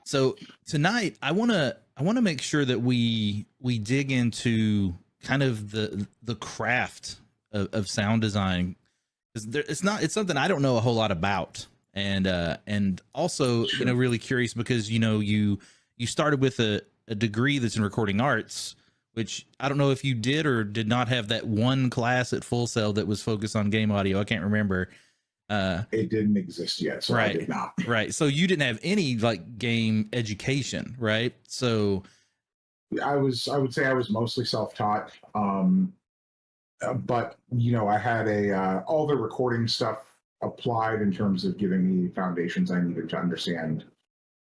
So tonight I want to make sure that we dig into kind of the craft of sound design, because it's something I don't know a whole lot about, and also Sure. really curious because you started with a degree that's in recording arts, which I don't know if you did or did not have that one class at Full Sail that was focused on game audio. I can't remember. It didn't exist yet, so I did not. Right. So you didn't have any like game education, right? So I would say I was mostly self-taught. But I had all the recording stuff applied in terms of giving me foundations I needed to understand,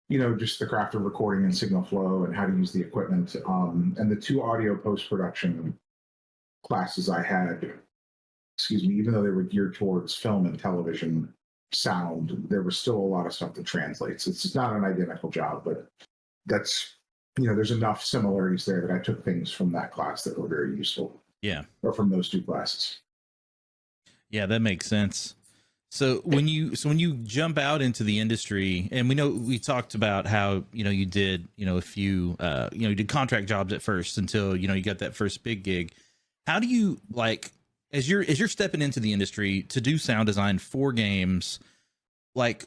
just the craft of recording and signal flow and how to use the equipment. And the two audio post-production classes I had, even though they were geared towards film and television sound, there was still a lot of stuff that translates. It's not an identical job, but that's, there's enough similarities there that I took things from that class that were very useful. yeah. Or from those two classes. Yeah, that makes sense. So when you jump out into the industry, and we talked about how you did a few you did contract jobs at first until you got that first big gig. How do you, like, as you're stepping into the industry to do sound design for games, like,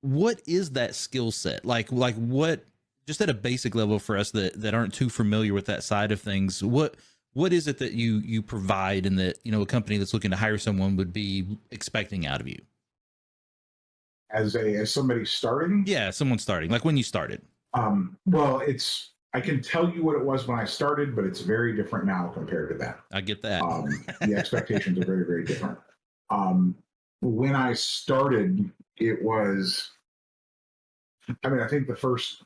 what is that skill set? Like what, just at a basic level for us that aren't too familiar with that side of things, what is it that you provide and that a company that's looking to hire someone would be expecting out of you? As somebody starting? Yeah, someone starting, like when you started. Well, I can tell you what it was when I started, but it's very different now compared to then. I get that. The expectations are very, very different. When I started, it was, I think the first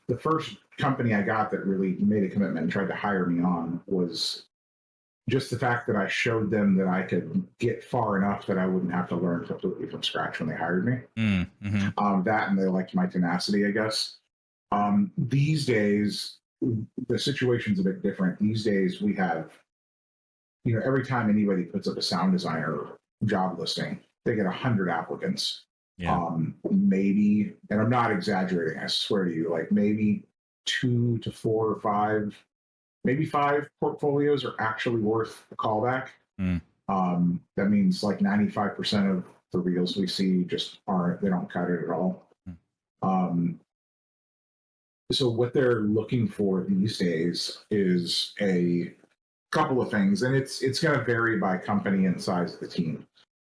company I got that really made a commitment and tried to hire me on was just the fact that I showed them that I could get far enough that I wouldn't have to learn completely from scratch when they hired me. Mm-hmm. That, and they liked my tenacity, I guess. These days, the situation's a bit different. These days, we have, every time anybody puts up a sound designer job listing, they get 100 applicants. Yeah. Maybe, and I'm not exaggerating, I swear to you, like maybe 2 to 4 or 5, maybe 5 portfolios are actually worth a callback. That means like 95% of the reels we see just they don't cut it at all. So what they're looking for these days is a couple of things, and it's going to vary by company and size of the team.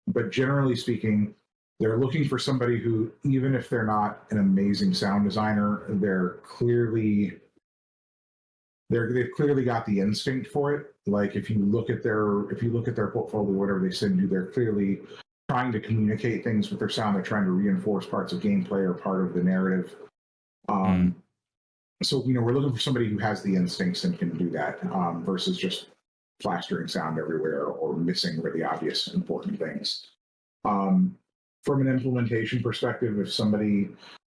But generally speaking, they're looking for somebody who, even if they're not an amazing sound designer, they've clearly got the instinct for it. Like if you look at their portfolio, whatever they send you, they're clearly trying to communicate things with their sound. They're trying to reinforce parts of gameplay or part of the narrative. So we're looking for somebody who has the instincts and can do that, versus just plastering sound everywhere or missing really obvious important things. From an implementation perspective, if somebody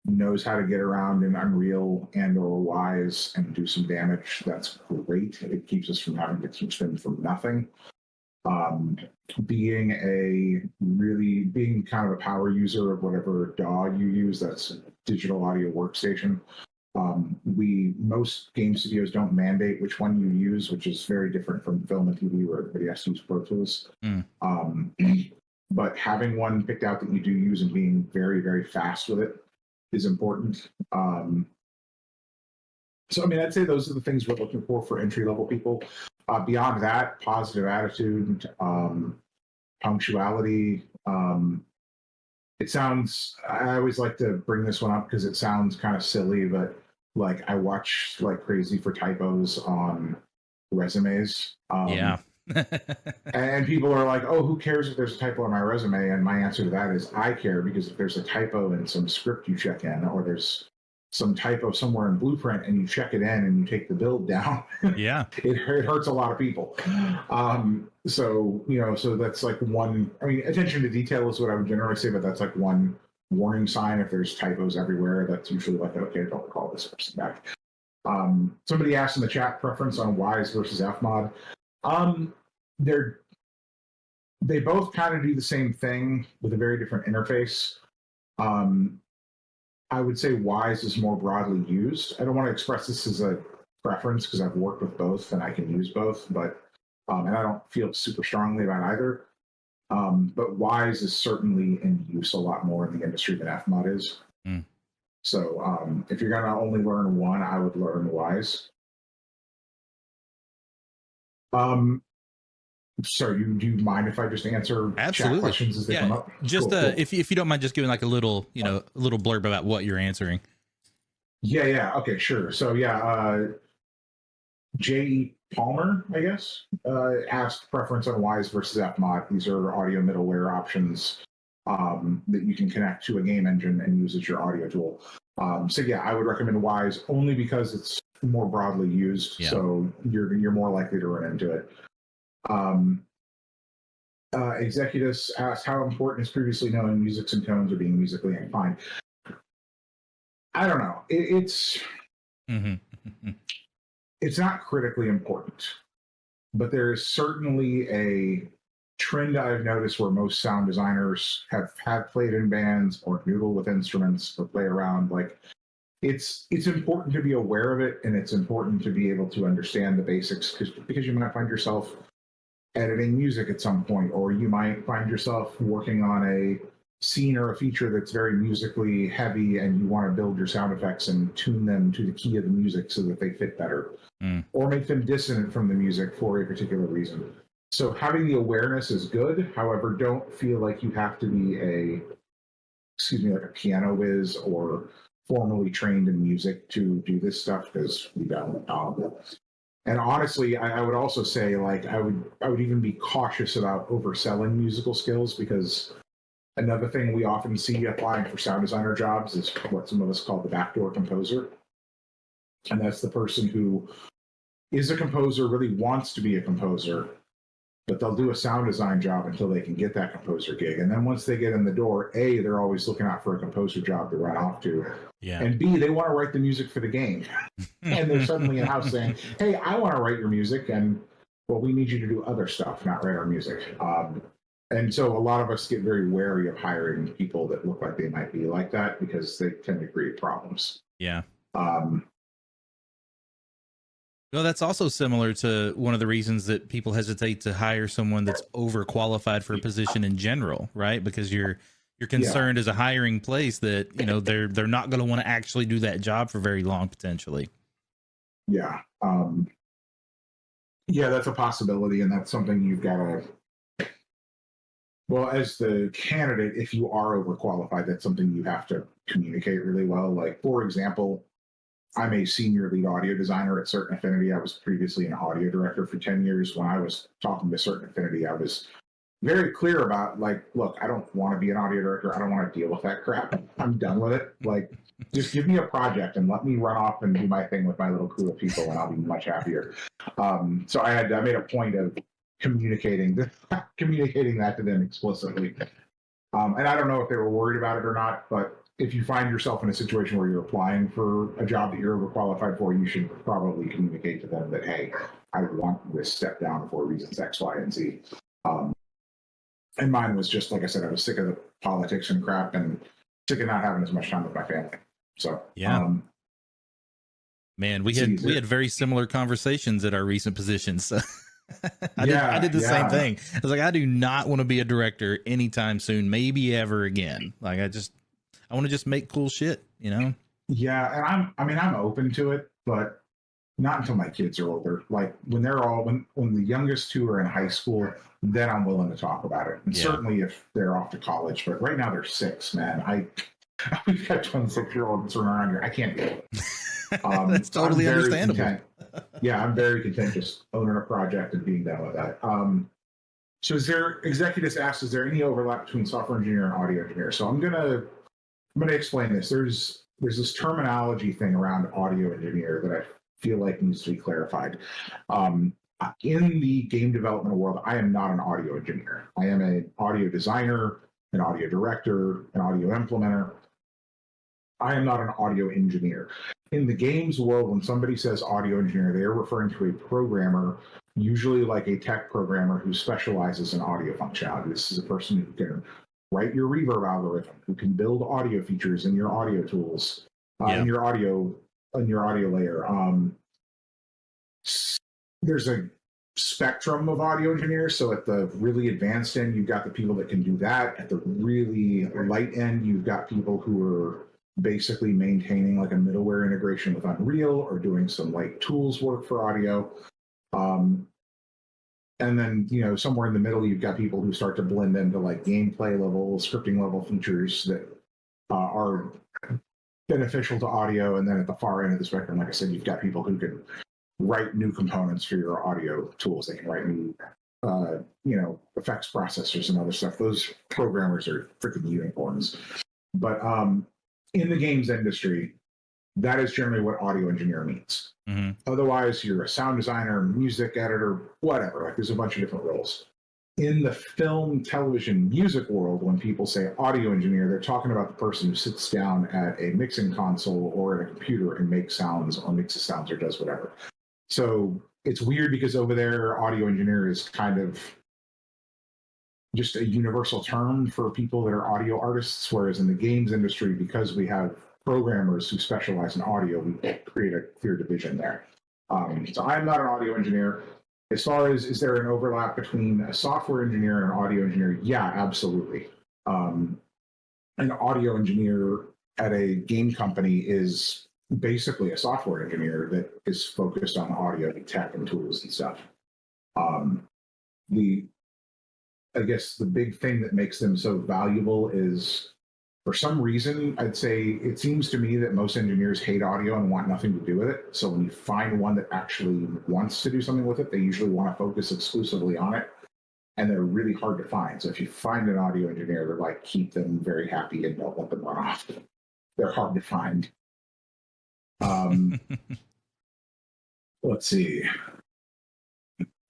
knows how to get around in Unreal and or Wise and do some damage, that's great. It keeps us from having to teach them from nothing. Being kind of a power user of whatever DAW you use, that's digital audio workstation. Most game studios don't mandate which one you use, which is very different from film and TV where everybody has to use Pro Tools. But having one picked out that you do use and being very, very fast with it is important. So, I'd say those are the things we're looking for entry-level people. Beyond that, positive attitude, punctuality. I always like to bring this one up because it sounds kind of silly, but like I watch like crazy for typos on resumes. Yeah. And people are like, oh, who cares if there's a typo on my resume? And my answer to that is I care, because if there's a typo in some script you check in, or there's some typo somewhere in Blueprint and you check it in and you take the build down, yeah, it hurts a lot of people. So that's like one, attention to detail is what I would generally say, but that's like one warning sign. If there's typos everywhere, that's usually like, okay, don't call this person back. Somebody asked in the chat preference on Wise versus FMOD. They both kind of do the same thing with a very different interface. I would say Wise is more broadly used. I don't want to express this as a preference because I've worked with both and I can use both, but and I don't feel super strongly about either. But Wise is certainly in use a lot more in the industry than FMOD is. Mm. So if you're gonna only learn one, I would learn Wise. Sorry, do you mind if I just answer Absolutely. chat questions as they come up? Just Cool. if you don't mind, just giving like a little, a little blurb about what you're answering. Yeah. Okay, sure. So J. Palmer, I guess, asked preference on Wise versus FMOD. These are audio middleware options that you can connect to a game engine and use as your audio tool. So yeah, I would recommend Wise only because it's more broadly used. Yeah. So you're more likely to run into it. Executives asked how important is previously knowing musics and tones or being musically inclined. I don't know. It's not critically important, but there is certainly a trend I've noticed where most sound designers have played in bands or noodle with instruments or play around. Like it's important to be aware of it, and it's important to be able to understand the basics because you might find yourself editing music at some point, or you might find yourself working on a scene or a feature that's very musically heavy and you want to build your sound effects and tune them to the key of the music so that they fit better, or make them dissonant from the music for a particular reason. So having the awareness is good. However, don't feel like you have to be like a piano whiz or formally trained in music to do this stuff, because we don't. And honestly, I would also say, like, I would even be cautious about overselling musical skills, because another thing we often see applying for sound designer jobs is what some of us call the backdoor composer. And that's the person who is a composer, really wants to be a composer, but they'll do a sound design job until they can get that composer gig. And then once they get in the door, A, they're always looking out for a composer job to run off to. Yeah. And B, they want to write the music for the game. And they're suddenly in-house saying, hey, I want to write your music. And, well, we need you to do other stuff, not write our music. And so a lot of us get very wary of hiring people that look like they might be like that, because they tend to create problems. Yeah. Well, that's also similar to one of the reasons that people hesitate to hire someone that's overqualified for a position in general, right? Because you're concerned as a hiring place that, they're not going to want to actually do that job for very long, potentially. Yeah. Yeah, that's a possibility. And that's something you've got to, well, as the candidate, if you are overqualified, that's something you have to communicate really well. Like, for example, I'm a senior lead audio designer at Certain Affinity. I was previously an audio director for 10 years. When I was talking to Certain Affinity, I was very clear about, like, look, I don't want to be an audio director. I don't want to deal with that crap. I'm done with it. Like, just give me a project and let me run off and do my thing with my little crew of people, and I'll be much happier. So I made a point of communicating that to them explicitly. And I don't know if they were worried about it or not, but if you find yourself in a situation where you're applying for a job that you're overqualified for, you should probably communicate to them that, hey, I want this step down for reasons X, Y, and Z. And mine was just, like I said, I was sick of the politics and crap and sick of not having as much time with my family. So, yeah. Man, we had very similar conversations at our recent positions. So I did the same thing. I was like, I do not want to be a director anytime soon, maybe ever again. Like, I want to just make cool shit, Yeah, and I'm open to it, but not until my kids are older. Like when the youngest two are in high school, then I'm willing to talk about it. And certainly if they're off to college, but right now they're 6, man. We've got 26-year-olds around here. I can't do it. That's totally understandable. I'm very content just owning a project and being done with that. So executives asked, is there any overlap between software engineer and audio engineer? So I'm gonna explain this. There's this terminology thing around audio engineer that I feel like needs to be clarified. In the game development world, I am not an audio engineer. I am an audio designer, an audio director, an audio implementer. I am not an audio engineer. In the games world, when somebody says audio engineer, they are referring to a programmer, usually like a tech programmer who specializes in audio functionality. This is a person who can write your reverb algorithm, who can build audio features in your audio tools, Yeah. in your audio layer. There's a spectrum of audio engineers. So at the really advanced end, you've got the people that can do that. At the really light end, you've got people who are basically maintaining like a middleware integration with Unreal or doing some like tools work for audio. And then, you know, somewhere in the middle, you've got people who start to blend into like gameplay level, scripting level features that are beneficial to audio. And then at the far end of the spectrum, like I said, you've got people who can write new components for your audio tools. They can write new, you know, effects processors and other stuff. Those programmers are freaking unicorns. But in the games industry, that is generally what audio engineer means. Mm-hmm. Otherwise, you're a sound designer, music editor, whatever. Like there's a bunch of different roles. In the film, television, music world, when people say audio engineer, they're talking about the person who sits down at a mixing console or at a computer and makes sounds or mixes sounds or does whatever. So it's weird because over there, audio engineer is kind of just a universal term for people that are audio artists, whereas in the games industry, because we have programmers who specialize in audio, we create a clear division there. So I'm not an audio engineer. As far as, is there an overlap between a software engineer and an audio engineer? Yeah, absolutely. An audio engineer at a game company is basically a software engineer that is focused on audio and tech and tools and stuff. I guess the big thing that makes them so valuable is, for some reason, I'd say it seems to me that most engineers hate audio and want nothing to do with it. So when you find one that actually wants to do something with it, they usually want to focus exclusively on it. And they're really hard to find. So if you find an audio engineer, they're like, keep them very happy and don't let them run off. They're hard to find. Let's see.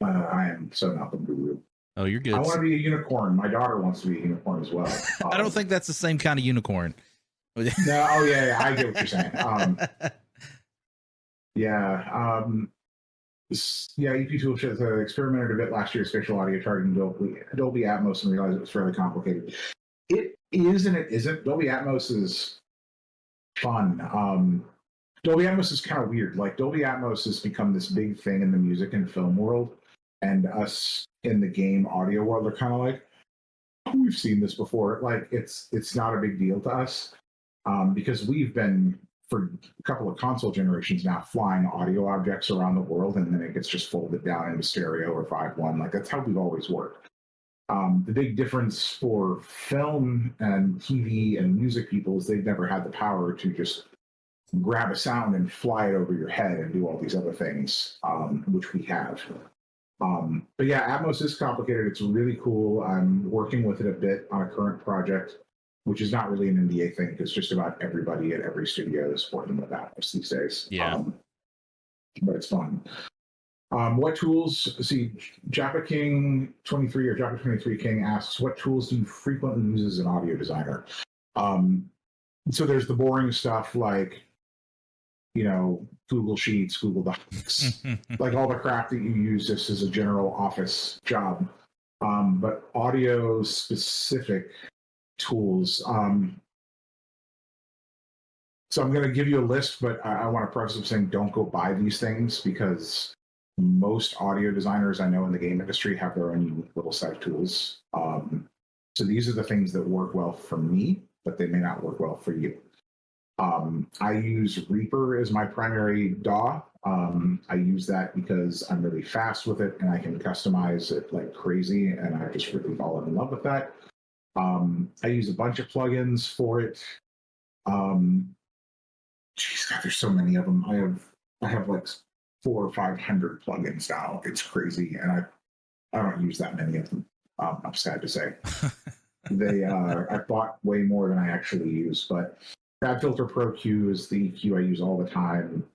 I am so not the guru. Oh, you're good. I want to be a unicorn. My daughter wants to be a unicorn as well. I don't think that's the same kind of unicorn. No, oh yeah, I get what you're saying. EP Tool experimented a bit last year with spatial audio targeting Dolby Atmos and realized it was fairly complicated. It is and it isn't. Dolby Atmos is fun. Dolby Atmos is kind of weird. Like Dolby Atmos has become this big thing in the music and film world, and us in the game audio world are kind of like, oh, we've seen this before. Like it's not a big deal to us because we've been, for a couple of console generations now, flying audio objects around the world, and then it gets just folded down into stereo or 5.1. Like that's how we've always worked. The big difference for film and TV and music people is they've never had the power to just grab a sound and fly it over your head and do all these other things, which we have. But yeah, Atmos is complicated. It's really cool. I'm working with it a bit on a current project, which is not really an NDA thing because just about everybody at every studio is working with Atmos these days. Yeah. But it's fun. What tools, see, Japa King 23 or Japa 23 King asks, what tools do you frequently use as an audio designer? So there's the boring stuff like, you know, Google Sheets, Google Docs, like all the crap that you use just as a general office job. But audio specific tools. So I'm going to give you a list, but I want to preface with saying don't go buy these things because most audio designers I know in the game industry have their own unique little set of tools. So these are the things that work well for me, but they may not work well for you. I use Reaper as my primary DAW. I use that because I'm really fast with it and I can customize it like crazy, and I just really fall in love with that. I use a bunch of plugins for it. Geez, God, there's so many of them. I have like 400 or 500 plugins now. It's crazy, and I don't use that many of them. I'm sad to say. I bought way more than I actually use, but FabFilter Pro Q is the EQ I use all the time.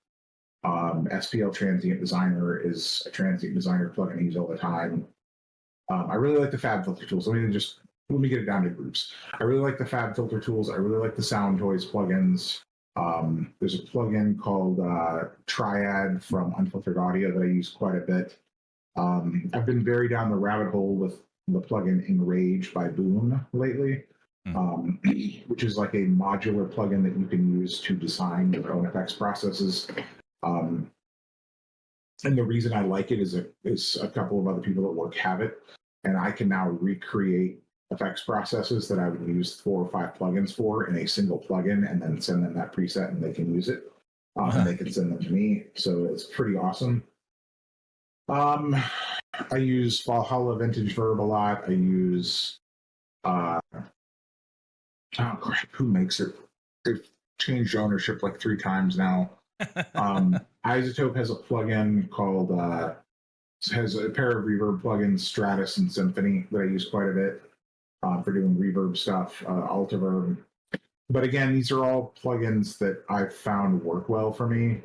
SPL Transient Designer is a transient designer plugin I use all the time. I really like the FabFilter tools. Let me get it down to groups. I really like the FabFilter tools. I really like the Sound Toys plugins. There's a plugin called Triad from Unfiltered Audio that I use quite a bit. I've been very down the rabbit hole with the plugin Enrage by Boom lately. Hmm. which is like a modular plugin that you can use to design your own effects processes. Um, and the reason I like it is a couple of other people at work have it, and I can now recreate effects processes that I would use 4 or 5 plugins for in a single plugin, and then send them that preset, and they can use it, and they can send them to me. So it's pretty awesome. I use Valhalla Vintage Verb a lot. I use oh crap, who makes it? They've changed ownership like 3 times now. Isotope has a plugin called has a pair of reverb plugins, Stratus and Symphony, that I use quite a bit for doing reverb stuff, Altiverb. But again, these are all plugins that I've found work well for me.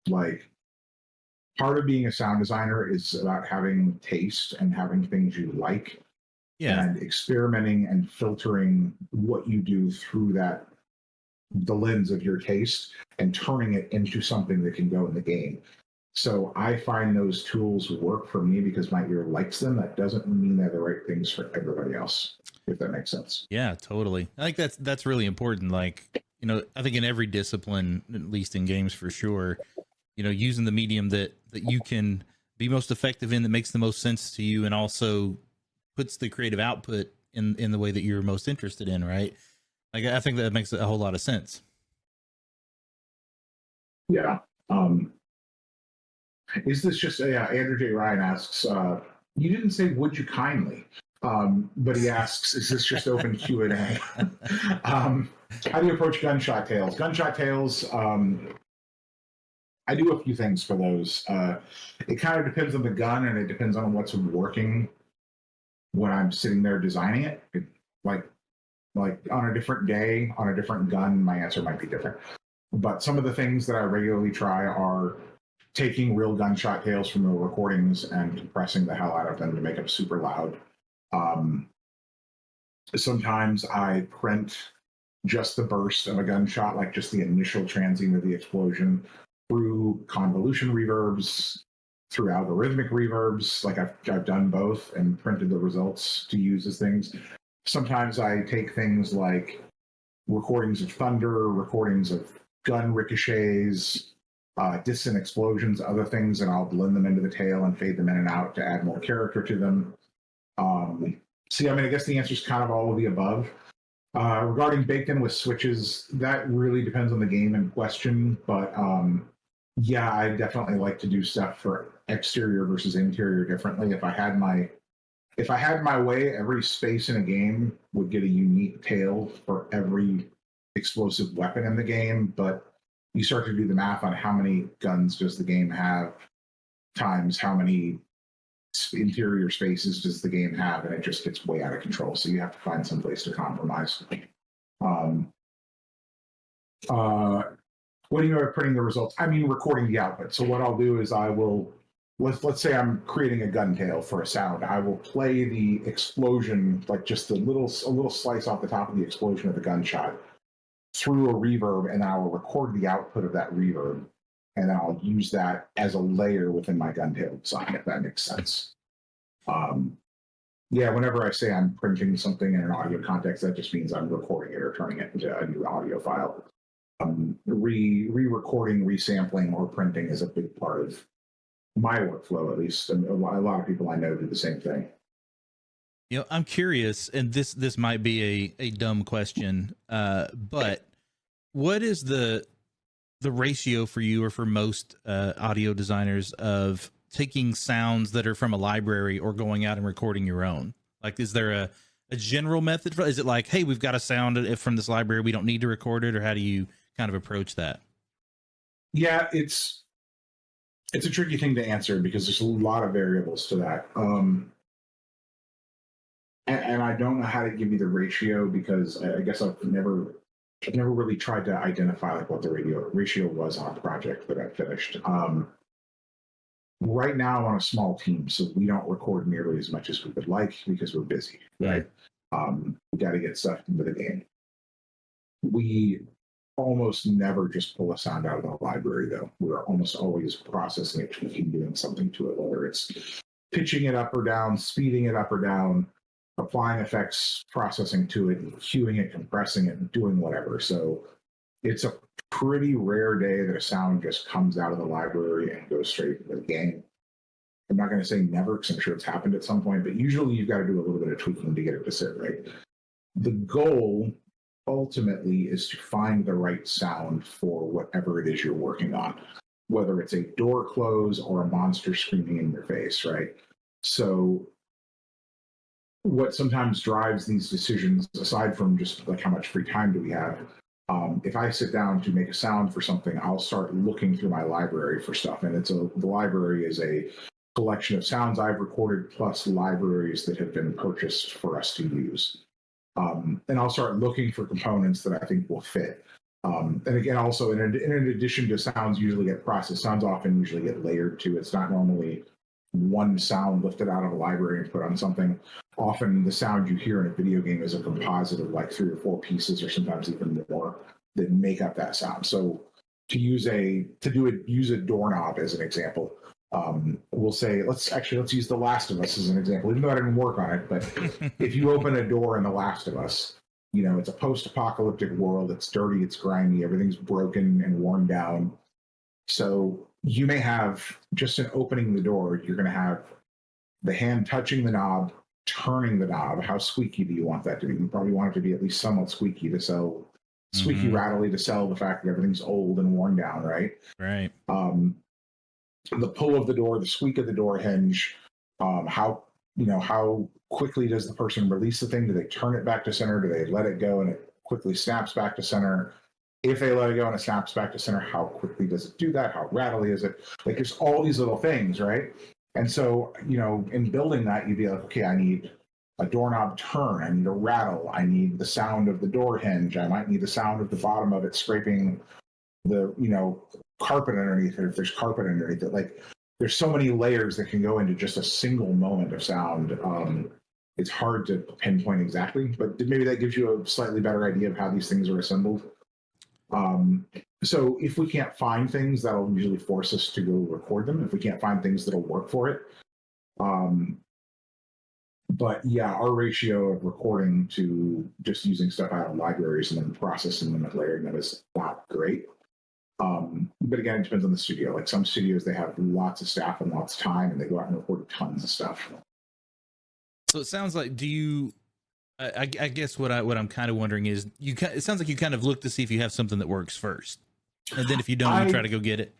Like, part of being a sound designer is about having taste and having things you like, Yeah. and experimenting and filtering what you do through the lens of your taste, and turning it into something that can go in the game. So I find those tools work for me because my ear likes them. That doesn't mean they're the right things for everybody else, if that makes sense. Yeah, totally. I think that's really important. Like, I think in every discipline, at least in games for sure, using the medium that you can be most effective in, that makes the most sense to you, and also puts the creative output in the way that you're most interested in, right? Like, I think that makes a whole lot of sense. Yeah. Is this just Andrew J. Ryan asks, you didn't say would you kindly, but he asks, is this just open Q&A? How do you approach gunshot tales? Gunshot tales, I do a few things for those. It kind of depends on the gun, and it depends on what's working when I'm sitting there designing it. Like on a different day, on a different gun, my answer might be different. But some of the things that I regularly try are taking real gunshot tales from the recordings and compressing the hell out of them to make them super loud. Sometimes I print just the burst of a gunshot, like just the initial transient of the explosion, through convolution reverbs, through algorithmic reverbs. Like I've done both and printed the results to use as things. Sometimes I take things like recordings of thunder, recordings of gun ricochets, distant explosions, other things, and I'll blend them into the tail and fade them in and out to add more character to them. I guess the answer is kind of all of the above. Regarding baked in with switches, that really depends on the game in question, but yeah, I definitely like to do stuff for exterior versus interior differently. If I had my way, every space in a game would get a unique tail for every explosive weapon in the game, but you start to do the math on how many guns does the game have times how many interior spaces does the game have, and it just gets way out of control. So you have to find some place to compromise. When you are printing the results, I mean recording the output. So what I'll do is let's say I'm creating a gun tail for a sound. I will play the explosion, like just a little slice off the top of the explosion of the gunshot, through a reverb, and I will record the output of that reverb, and then I'll use that as a layer within my gun tail design, if that makes sense. Yeah, whenever I say I'm printing something in an audio context, that just means I'm recording it or turning it into a new audio file. Re-recording, resampling, or printing is a big part of my workflow, at least. And a lot of people I know do the same thing. I'm curious, and this might be a dumb question, but what is the ratio for you or for most audio designers of taking sounds that are from a library or going out and recording your own? Like, is there a general method? Is it like, hey, we've got a sound from this library, we don't need to record it, or how do you kind of approach that? Yeah, it's a tricky thing to answer because there's a lot of variables to that. And I don't know how to give you the ratio because I guess I've never really tried to identify like what the ratio was on a project that I finished. Right now I'm on a small team, so we don't record nearly as much as we would like because we're busy, right? We got to get stuff into the game. We almost never just pull a sound out of the library, though. We're almost always processing it, tweaking, doing something to it, whether it's pitching it up or down, speeding it up or down. applying effects, processing to it, cueing it, compressing it, and doing whatever. So it's a pretty rare day that a sound just comes out of the library and goes straight into the game. I'm not going to say never, because I'm sure it's happened at some point, but usually you've got to do a little bit of tweaking to get it to sit right. The goal ultimately is to find the right sound for whatever it is you're working on, whether it's a door close or a monster screaming in your face, right? So what sometimes drives these decisions, aside from just like how much free time do we have, if I sit down to make a sound for something, I'll start looking through my library for stuff. And the library is a collection of sounds I've recorded plus libraries that have been purchased for us to use. And I'll start looking for components that I think will fit. And again, also in addition to sounds usually get processed, sounds often usually get layered too. It's not normally one sound lifted out of a library and put on something. Often the sound you hear in a video game is a composite of like 3 or 4 pieces, or sometimes even more, that make up that sound. So use a doorknob as an example. We'll say, let's use The Last of Us as an example, even though I didn't work on it. But if you open a door in The Last of Us, it's a post-apocalyptic world. It's dirty, it's grimy, everything's broken and worn down. So you may have, just in opening the door, you're going to have the hand touching the knob, turning the knob. How squeaky do you want that to be? You probably want it to be at least somewhat squeaky to sell, squeaky rattly to sell the fact that everything's old and worn down, right? Right. The pull of the door, the squeak of the door hinge, how quickly does the person release the thing? Do they turn it back to center? Do they let it go and it quickly snaps back to center? If they let it go and it snaps back to center, how quickly does it do that? How rattly is it? Like, there's all these little things, right? And so, in building that, you'd be like, okay, I need a doorknob turn. I need a rattle. I need the sound of the door hinge. I might need the sound of the bottom of it scraping the, carpet underneath it, if there's carpet underneath it. Like, there's so many layers that can go into just a single moment of sound. It's hard to pinpoint exactly, but maybe that gives you a slightly better idea of how these things are assembled. So if we can't find things, that'll usually force us to go record them. If we can't find things that'll work for it. But yeah, our ratio of recording to just using stuff out of libraries and then processing them and layering them is not great. But again, it depends on the studio. Like, some studios, they have lots of staff and lots of time, and they go out and record tons of stuff. So it sounds like, I guess what I'm kind of wondering is, it sounds like you kind of look to see if you have something that works first, and then if you don't, you try to go get it.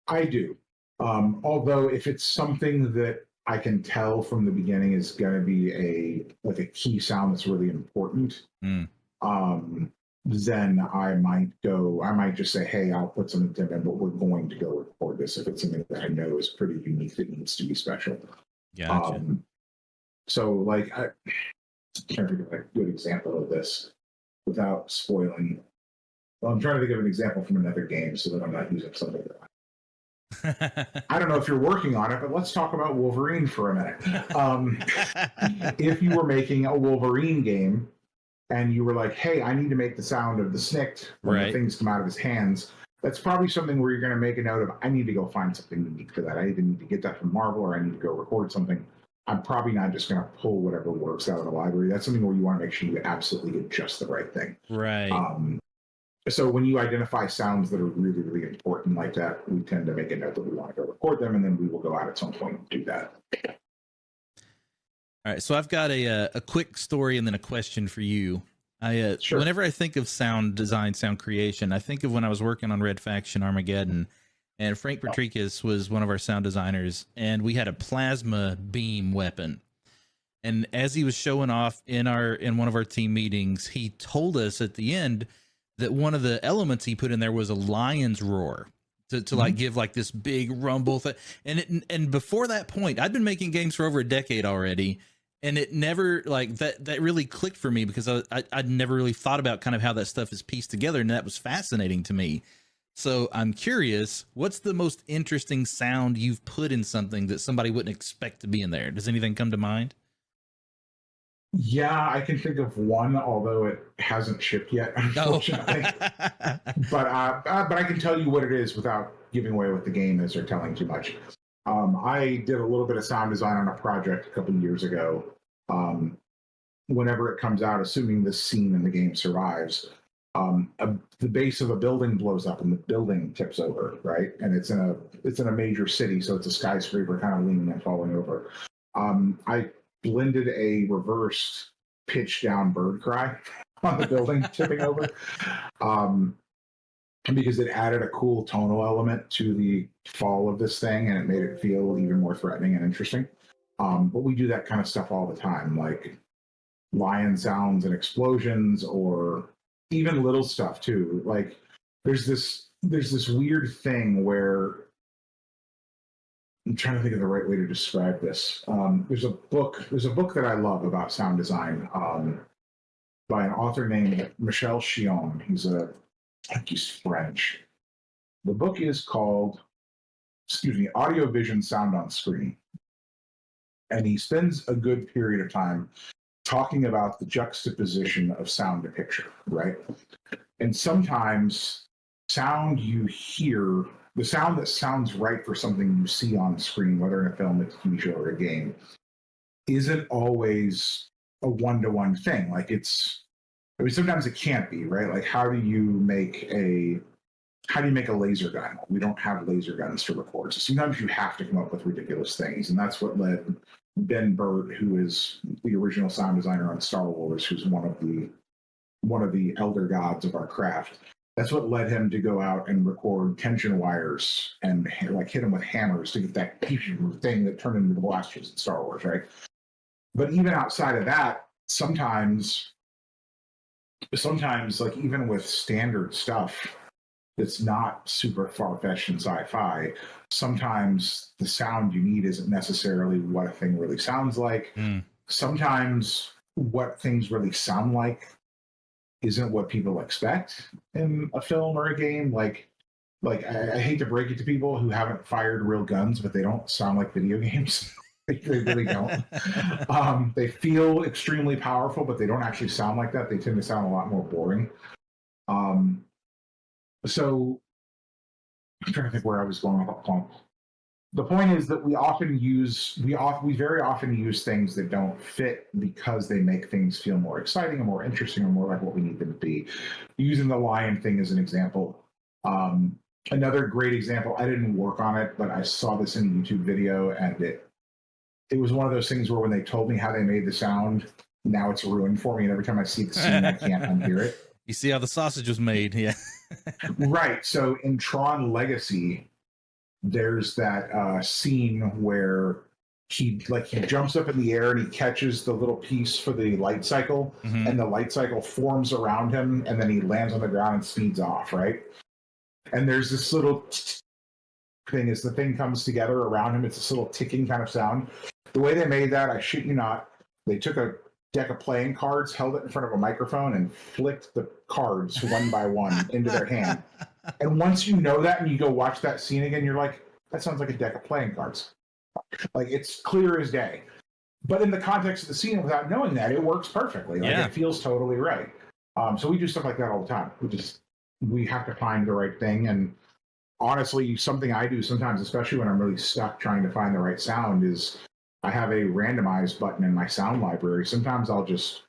I do. Although if it's something that I can tell from the beginning is going to be a key sound that's really important, then I might just say, hey, I'll put some intent in, but we're going to go record this if it's something that I know is pretty unique that needs to be special. Gotcha. So, like, I can't think of a good example of this without spoiling. Well, I'm trying to think of an example from another game so that I'm not using something that I don't know if you're working on it, but let's talk about Wolverine for a minute. If you were making a Wolverine game and you were like, hey, I need to make the sound of the snicked when the things come out of his hands, that's probably something where you're going to make a note of, I need to go find something unique for that. I either need to get that from Marvel or I need to go record something. I'm probably not just going to pull whatever works out of the library. That's something where you want to make sure you absolutely get just the right thing. Right. So when you identify sounds that are really, really important like that, we tend to make a note that we want to go record them, and then we will go out at some point and do that. All right. So I've got a quick story and then a question for you. Sure. Whenever I think of sound design, sound creation, I think of when I was working on Red Faction Armageddon, and Frank Petrikis was one of our sound designers, and we had a plasma beam weapon. And as he was showing off in one of our team meetings, he told us at the end that one of the elements he put in there was a lion's roar to like give like this big rumble thing. And before that point, I'd been making games for over a decade already, and it never like that really clicked for me because I'd never really thought about kind of how that stuff is pieced together, and that was fascinating to me. So I'm curious, what's the most interesting sound you've put in something that somebody wouldn't expect to be in there? Does anything come to mind? Yeah, I can think of one, although it hasn't shipped yet, unfortunately. But I can tell you what it is without giving away what the game is or telling too much. I did a little bit of sound design on a project a couple of years ago, whenever it comes out, assuming this scene in the game survives, the base of a building blows up and the building tips over, right? And it's in a major city, so it's a skyscraper kind of leaning and falling over. I blended a reversed pitch down bird cry on the building tipping over, because it added a cool tonal element to the fall of this thing, and it made it feel even more threatening and interesting. But we do that kind of stuff all the time, like lion sounds and explosions, or even little stuff too. Like there's this weird thing where I'm trying to think of the right way to describe this. There's a book that I love about sound design, by an author named Michel Chion. I think he's French. The book is called, Audio Vision Sound on Screen. And he spends a good period of time talking about the juxtaposition of sound to picture, right? And sometimes sound you hear, the sound that sounds right for something you see on screen, whether in a film, a TV show, or a game, isn't always a one-to-one thing. Like sometimes it can't be, right? Like how do you make a laser gun? We don't have laser guns to record. So sometimes you have to come up with ridiculous things. And that's what led Ben Burt, who is the original sound designer on Star Wars, who's one of the elder gods of our craft. That's what led him to go out and record tension wires and like hit them with hammers to get that thing that turned into the blasters in Star Wars, right? But even outside of that, sometimes like even with standard stuff that's not super far-fetched in sci-fi, sometimes the sound you need isn't necessarily what a thing really sounds like. Sometimes what things really sound like isn't what people expect in a film or a game. Like I hate to break it to people who haven't fired real guns, but they don't sound like video games. They really don't. They feel extremely powerful, but they don't actually sound like that. They tend to sound a lot more boring. So I'm trying to think where I was going with that point. The point is that we very often use things that don't fit because they make things feel more exciting or more interesting or more like what we need them to be. Using the lion thing as an example. Another great example, I didn't work on it, but I saw this in a YouTube video, and it was one of those things where when they told me how they made the sound, now it's ruined for me. And every time I see the scene, I can't unhear it. You see how the sausage was made. Yeah. Right. So in Tron Legacy, there's that scene where he jumps up in the air and he catches the little piece for the light cycle, and the light cycle forms around him, and then he lands on the ground and speeds off, right? And there's this little thing as the thing comes together around him. It's this little ticking kind of sound. The way they made that, I shit you not, they took a deck of playing cards, held it in front of a microphone, and flicked the cards one by one into their hand. And once you know that and you go watch that scene again, you're like, that sounds like a deck of playing cards. Like, it's clear as day. But in the context of the scene, without knowing that, it works perfectly. Like, it feels totally right. So we do stuff like that all the time. We have to find the right thing. And honestly, something I do sometimes, especially when I'm really stuck trying to find the right sound, is I have a randomize button in my sound library. Sometimes I'll just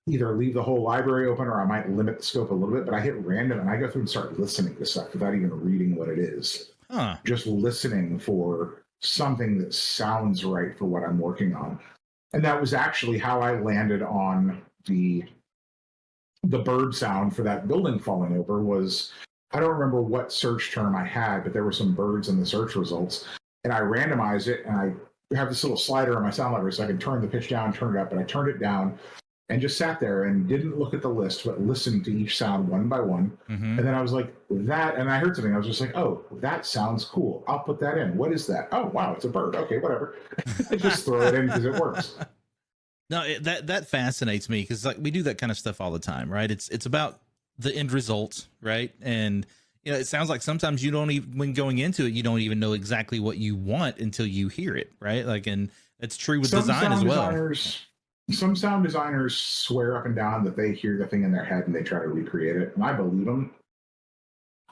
either leave the whole library open, or I might limit the scope a little bit, but I hit random and I go through and start listening to stuff without even reading what it is. Just listening for something that sounds right for what I'm working on. And that was actually how I landed on the bird sound for that building falling over. Was, I don't remember what search term I had, but there were some birds in the search results, and I randomized it, and I have this little slider on my sound library so I can turn the pitch down, turn it up, and I turned it down and just sat there and didn't look at the list, but listened to each sound one by one. And then I was like, that, and I heard something. I was just like, oh, that sounds cool. I'll put that in. What is that? Oh, wow, it's a bird. Okay, whatever. I just throw it in because it works. No, that fascinates me, because like we do that kind of stuff all the time, right? It's about the end result, right? And it sounds like sometimes you don't even, when going into it, you don't even know exactly what you want until you hear it, right? Like, and it's true with design as well. Some sound designers swear up and down that they hear the thing in their head and they try to recreate it, and I believe them.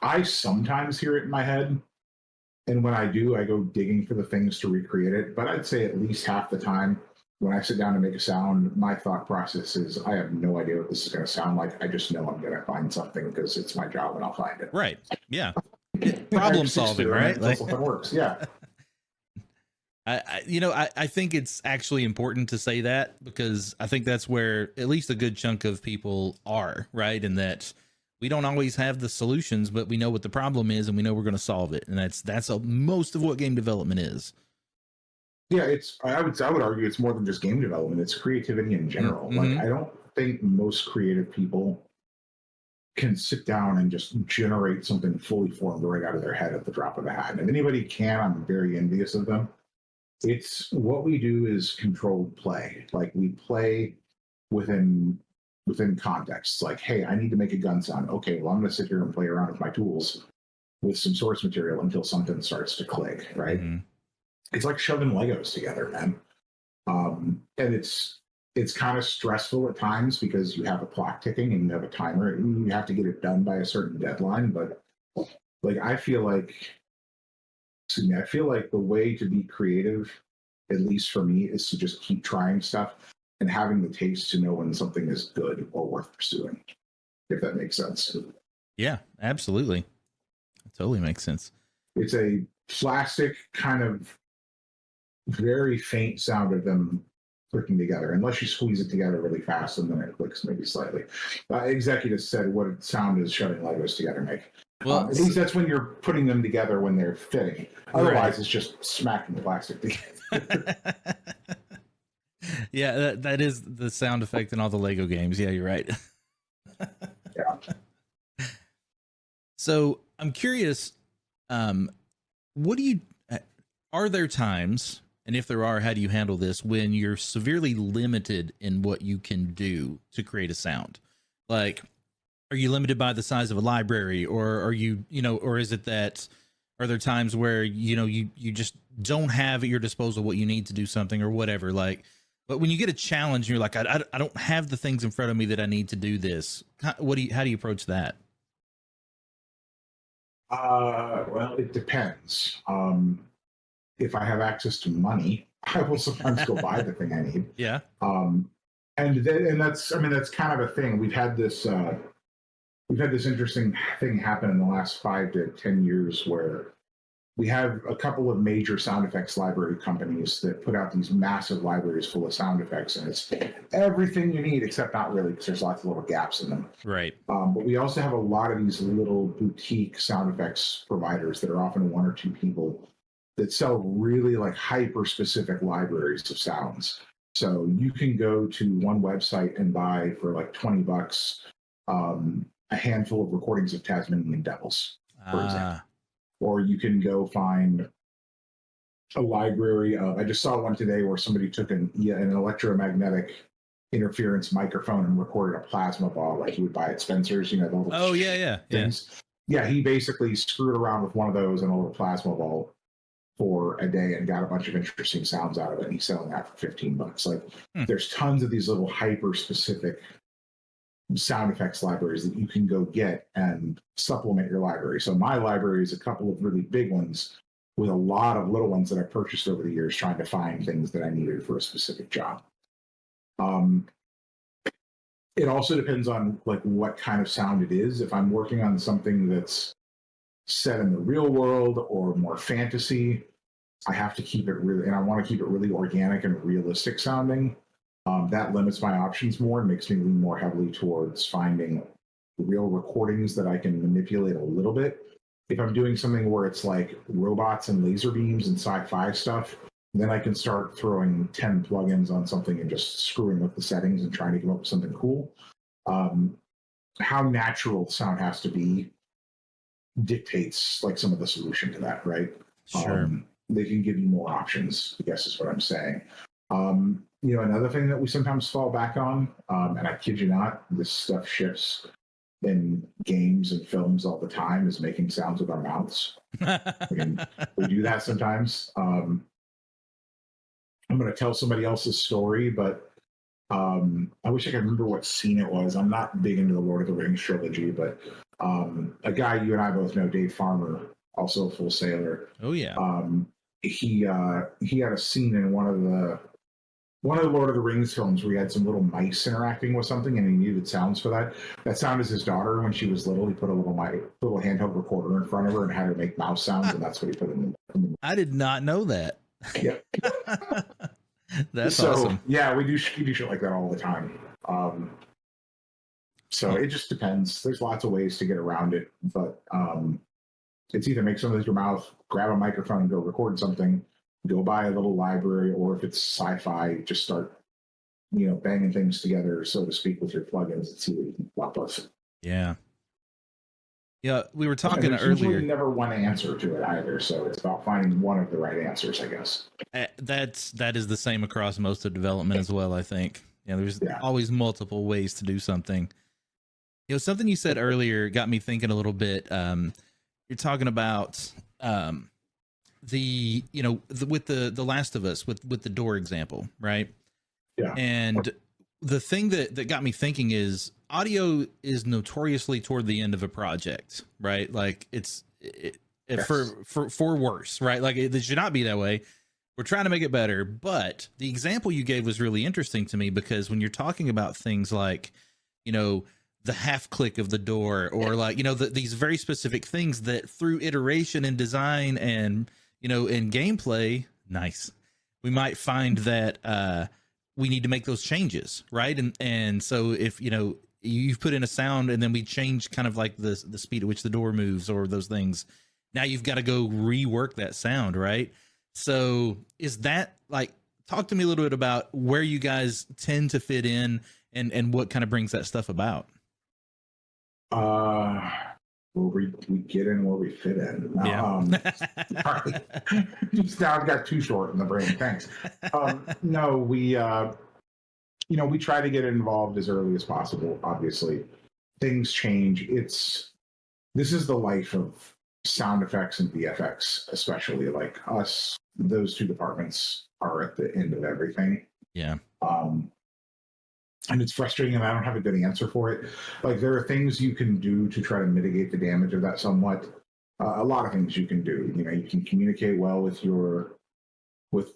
I sometimes hear it in my head, and when I do, I go digging for the things to recreate it. But I'd say at least half the time, when I sit down to make a sound, my thought process is I have no idea what this is going to sound like. I just know I'm going to find something because it's my job and I'll find it. Right. Yeah. Problem solving, right? Until something works. Yeah. I think it's actually important to say that, because I think that's where at least a good chunk of people are, right? And that we don't always have the solutions, but we know what the problem is and we know we're going to solve it. And that's most of what game development is. Yeah, I would argue it's more than just game development. It's creativity in general. Mm-hmm. Like, I don't think most creative people can sit down and just generate something fully formed right out of their head at the drop of a hat. And if anybody can, I'm very envious of them. It's what we do is controlled play. Like, we play within context. Like, hey, I need to make a gun sound. Okay, well, I'm going to sit here and play around with my tools with some source material until something starts to click, right? Mm-hmm. It's like shoving Legos together, man. And it's kind of stressful at times because you have a clock ticking and you have a timer and you have to get it done by a certain deadline. But like, I feel like the way to be creative, at least for me, is to just keep trying stuff and having the taste to know when something is good or worth pursuing, if that makes sense. Yeah, absolutely. It totally makes sense. It's a plastic kind of very faint sound of them clicking together, unless you squeeze it together really fast and then it clicks maybe slightly. Executives said what sound is shoving Legos together make. Well, at least that's when you're putting them together when they're fitting. Otherwise, right, it's just smacking the plastic together. Yeah, that is the sound effect in all the Lego games. Yeah, you're right. Yeah. So I'm curious, what do you, are there times, and if there are, how do you handle this, when you're severely limited in what you can do to create a sound? Like, are you limited by the size of a library, or are you, or is it that, are there times where, you just don't have at your disposal what you need to do something or whatever? Like, but when you get a challenge, you're like, I don't have the things in front of me that I need to do this. How do you approach that? Well, it depends. If I have access to money, I will sometimes go buy the thing I need. Yeah. And that's kind of a thing. We've had this interesting thing happen in the last 5 to 10 years where we have a couple of major sound effects library companies that put out these massive libraries full of sound effects, and it's everything you need, except not really, because there's lots of little gaps in them. Right. But we also have a lot of these little boutique sound effects providers that are often one or two people that sell really like hyper specific libraries of sounds. So you can go to one website and buy for like $20 a handful of recordings of Tasmanian devils, for example. Or you can go find a library of, I just saw one today where somebody took an electromagnetic interference microphone and recorded a plasma ball like you would buy at Spencer's, things. Yeah, he basically screwed around with one of those and a little plasma ball for a day and got a bunch of interesting sounds out of it. And he's selling that for $15. Like, there's tons of these little hyper specific sound effects libraries that you can go get and supplement your library. So my library is a couple of really big ones with a lot of little ones that I purchased over the years trying to find things that I needed for a specific job. It also depends on like what kind of sound it is. If I'm working on something that's set in the real world or more fantasy, I have to keep it really, and I want to keep it really organic and realistic sounding. That limits my options more and makes me lean more heavily towards finding real recordings that I can manipulate a little bit. If I'm doing something where it's like robots and laser beams and sci-fi stuff, then I can start throwing 10 plugins on something and just screwing with the settings and trying to come up with something cool. How natural the sound has to be dictates like some of the solution to that, right? Sure. They can give you more options, I guess is what I'm saying. Another thing that we sometimes fall back on, and I kid you not, this stuff ships in games and films all the time, is making sounds with our mouths. We do that sometimes. I'm going to tell somebody else's story, but I wish I could remember what scene it was. I'm not big into the Lord of the Rings trilogy, but a guy you and I both know, Dave Farmer, also a Full Sailor. Oh yeah. He had a scene in one of the one of the Lord of the Rings films where he had some little mice interacting with something and he needed sounds for that. That sound is his daughter when she was little. He put a little handheld recorder in front of her and had her make mouse sounds, and that's what he put in the I did not know that. Yep. That's awesome. Yeah, we do shit like that all the time. So it just depends. There's lots of ways to get around it, but it's either make something with your mouth, grab a microphone and go record something, go buy a little library, or if it's sci-fi, just start, banging things together, so to speak, with your plugins and see what you can flop us. Yeah. Yeah, we were talking there's earlier. Usually never one answer to it either, so it's about finding one of the right answers, I guess. That is the same across most of development as well, I think. There's always multiple ways to do something. Something you said earlier got me thinking a little bit. You're talking about with the Last of Us with the door example, right? Yeah. And the thing that got me thinking is audio is notoriously toward the end of a project, right? Like yes. for worse, right? Like it should not be that way. We're trying to make it better, but the example you gave was really interesting to me, because when you're talking about things like, the half click of the door, or like, these very specific things that through iteration and design and, in gameplay, we might find that, we need to make those changes. Right. And so if, you've put in a sound and then we change kind of like the speed at which the door moves or those things, now you've got to go rework that sound. Right. So is that like, talk to me a little bit about where you guys tend to fit in and what kind of brings that stuff about? Where we get in, where we fit in. Sorry. Just now I've got too short in the brain. Thanks. No, we try to get involved as early as possible. Obviously, things change. This is the life of sound effects and VFX, especially. Like us, those two departments are at the end of everything. Yeah. And it's frustrating, and I don't have a good answer for it. Like, there are things you can do to try to mitigate the damage of that somewhat. A lot of things you can do. You can communicate well with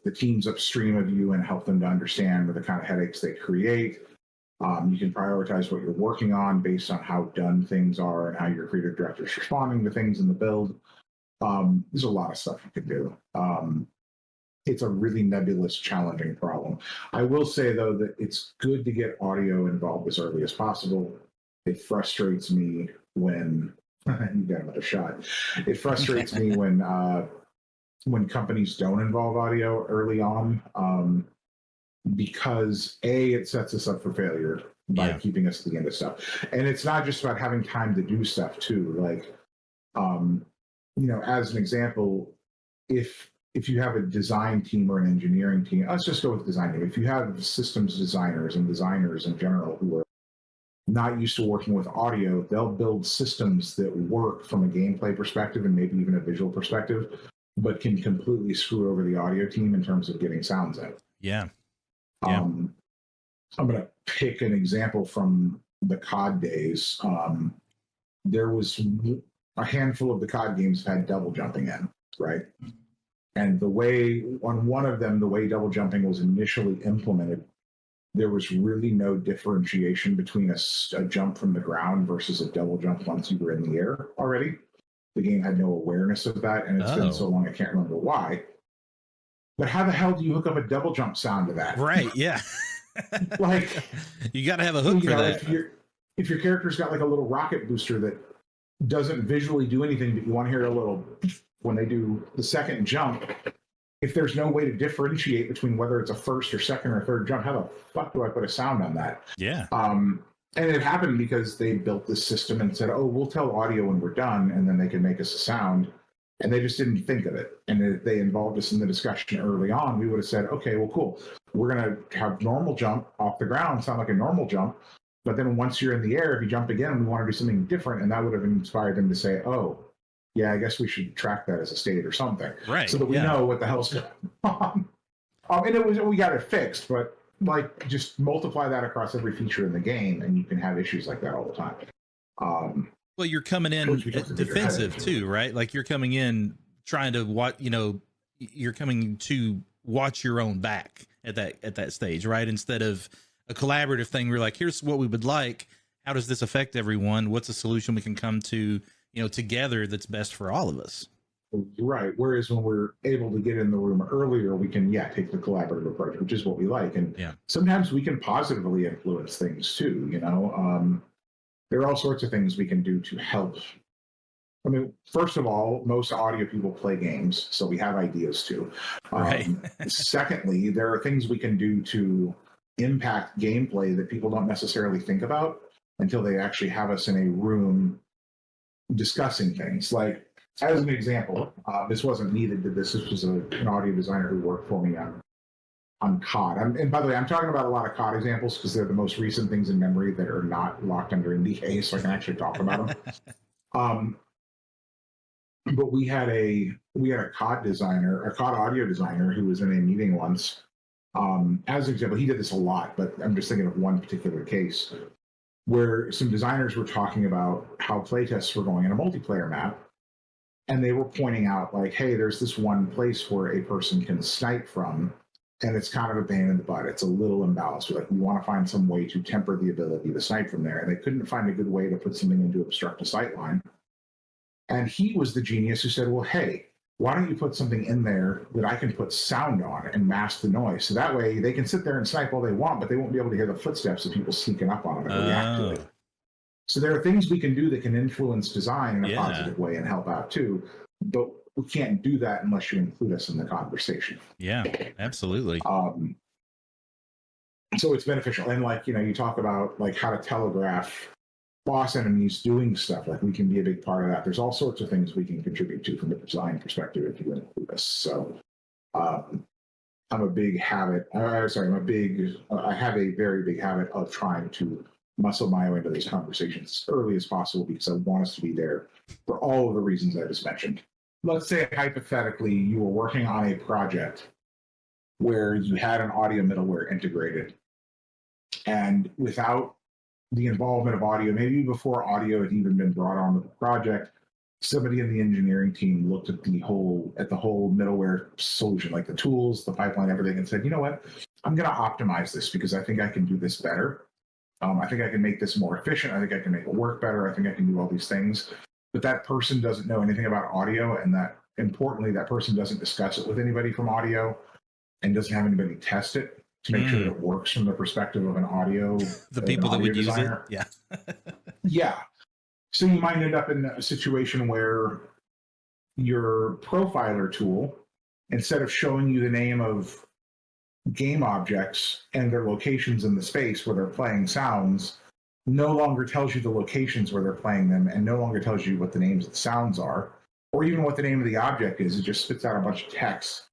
the teams upstream of you and help them to understand the kind of headaches they create. You can prioritize what you're working on based on how done things are and how your creative director is responding to things in the build. There's a lot of stuff you can do. It's a really nebulous, challenging problem. I will say, though, that it's good to get audio involved as early as possible. It frustrates me when you got another shot. It frustrates me when companies don't involve audio early on, because it sets us up for failure by keeping us to the end of stuff. And it's not just about having time to do stuff too. Like, as an example, if you have a design team or an engineering team, let's just go with design team. If you have systems designers and designers in general who are not used to working with audio, they'll build systems that work from a gameplay perspective and maybe even a visual perspective, but can completely screw over the audio team in terms of getting sounds out. Yeah. I'm going to pick an example from the COD days. There was a handful of the COD games had double jumping in, right? And on one of them, the way double jumping was initially implemented, there was really no differentiation between a jump from the ground versus a double jump once you were in the air already. The game had no awareness of that, and it's been so long I can't remember why. But how the hell do you hook up a double jump sound to that? Right, yeah. Like, you got to have a hook for that. If your character's got like a little rocket booster that doesn't visually do anything, but you want to hear a little when they do the second jump, if there's no way to differentiate between whether it's a first or second or third jump, how the fuck do I put a sound on that? Yeah. And it happened because they built this system and said, oh, we'll tell audio when we're done, and then they can make us a sound. And they just didn't think of it. And if they involved us in the discussion early on, we would have said, okay, well, cool. We're going to have normal jump off the ground, sound like a normal jump. But then once you're in the air, if you jump again, we want to do something different. And that would have inspired them to say, oh, yeah, I guess we should track that as a state or something. Right. So that we know what the hell's going on. And we got it fixed, but like, just multiply that across every feature in the game, and you can have issues like that all the time. Well, you're coming in defensive too, right? Like you're coming in trying to you're coming to watch your own back at that stage, right? Instead of a collaborative thing, we're like, here's what we would like. How does this affect everyone? What's a solution we can come to, together that's best for all of us? Right. Whereas when we're able to get in the room earlier, we can, take the collaborative approach, which is what we like. And sometimes we can positively influence things too. There are all sorts of things we can do to help. I mean, first of all, most audio people play games, so we have ideas too. Right. Secondly, there are things we can do to impact gameplay that people don't necessarily think about until they actually have us in a room discussing things. Like, as an example, this wasn't needed to this. This was an audio designer who worked for me on COD. And by the way, I'm talking about a lot of COD examples because they're the most recent things in memory that are not locked under NDA, so I can actually talk about them. But we had a COD designer, a COD audio designer, who was in a meeting once. As an example, he did this a lot, but I'm just thinking of one particular case where some designers were talking about how playtests were going in a multiplayer map. And they were pointing out, like, hey, there's this one place where a person can snipe from, and it's kind of a pain in the butt. It's a little imbalanced. We want to find some way to temper the ability to snipe from there. And they couldn't find a good way to put something in to obstruct a sight line. And he was the genius who said, well, hey, why don't you put something in there that I can put sound on and mask the noise? So that way they can sit there and snipe all they want, but they won't be able to hear the footsteps of people sneaking up on them and react to it. So there are things we can do that can influence design in a positive way and help out too. But we can't do that unless you include us in the conversation. Yeah, absolutely. So it's beneficial. And you talk about how to telegraph boss enemies doing stuff. Like, we can be a big part of that. There's all sorts of things we can contribute to from a design perspective if you include us. So I'm a big habit. I have a very big habit of trying to muscle my way into these conversations as early as possible because I want us to be there for all of the reasons I just mentioned. Let's say hypothetically you were working on a project where you had an audio middleware integrated, and without the involvement of audio, maybe before audio had even been brought onto the project, somebody in the engineering team looked at the whole middleware solution, like the tools, the pipeline, everything, and said, you know what, I'm going to optimize this because I think I can do this better. I think I can make this more efficient. I think I can make it work better. I think I can do all these things. But that person doesn't know anything about audio, and that, importantly, that person doesn't discuss it with anybody from audio and doesn't have anybody test it to make sure that it works from the perspective of an audio the people that would designer. Use it. Yeah. So you might end up in a situation where your profiler tool, instead of showing you the name of game objects and their locations in the space where they're playing sounds, no longer tells you the locations where they're playing them and no longer tells you what the names of the sounds are or even what the name of the object is. It just spits out a bunch of text,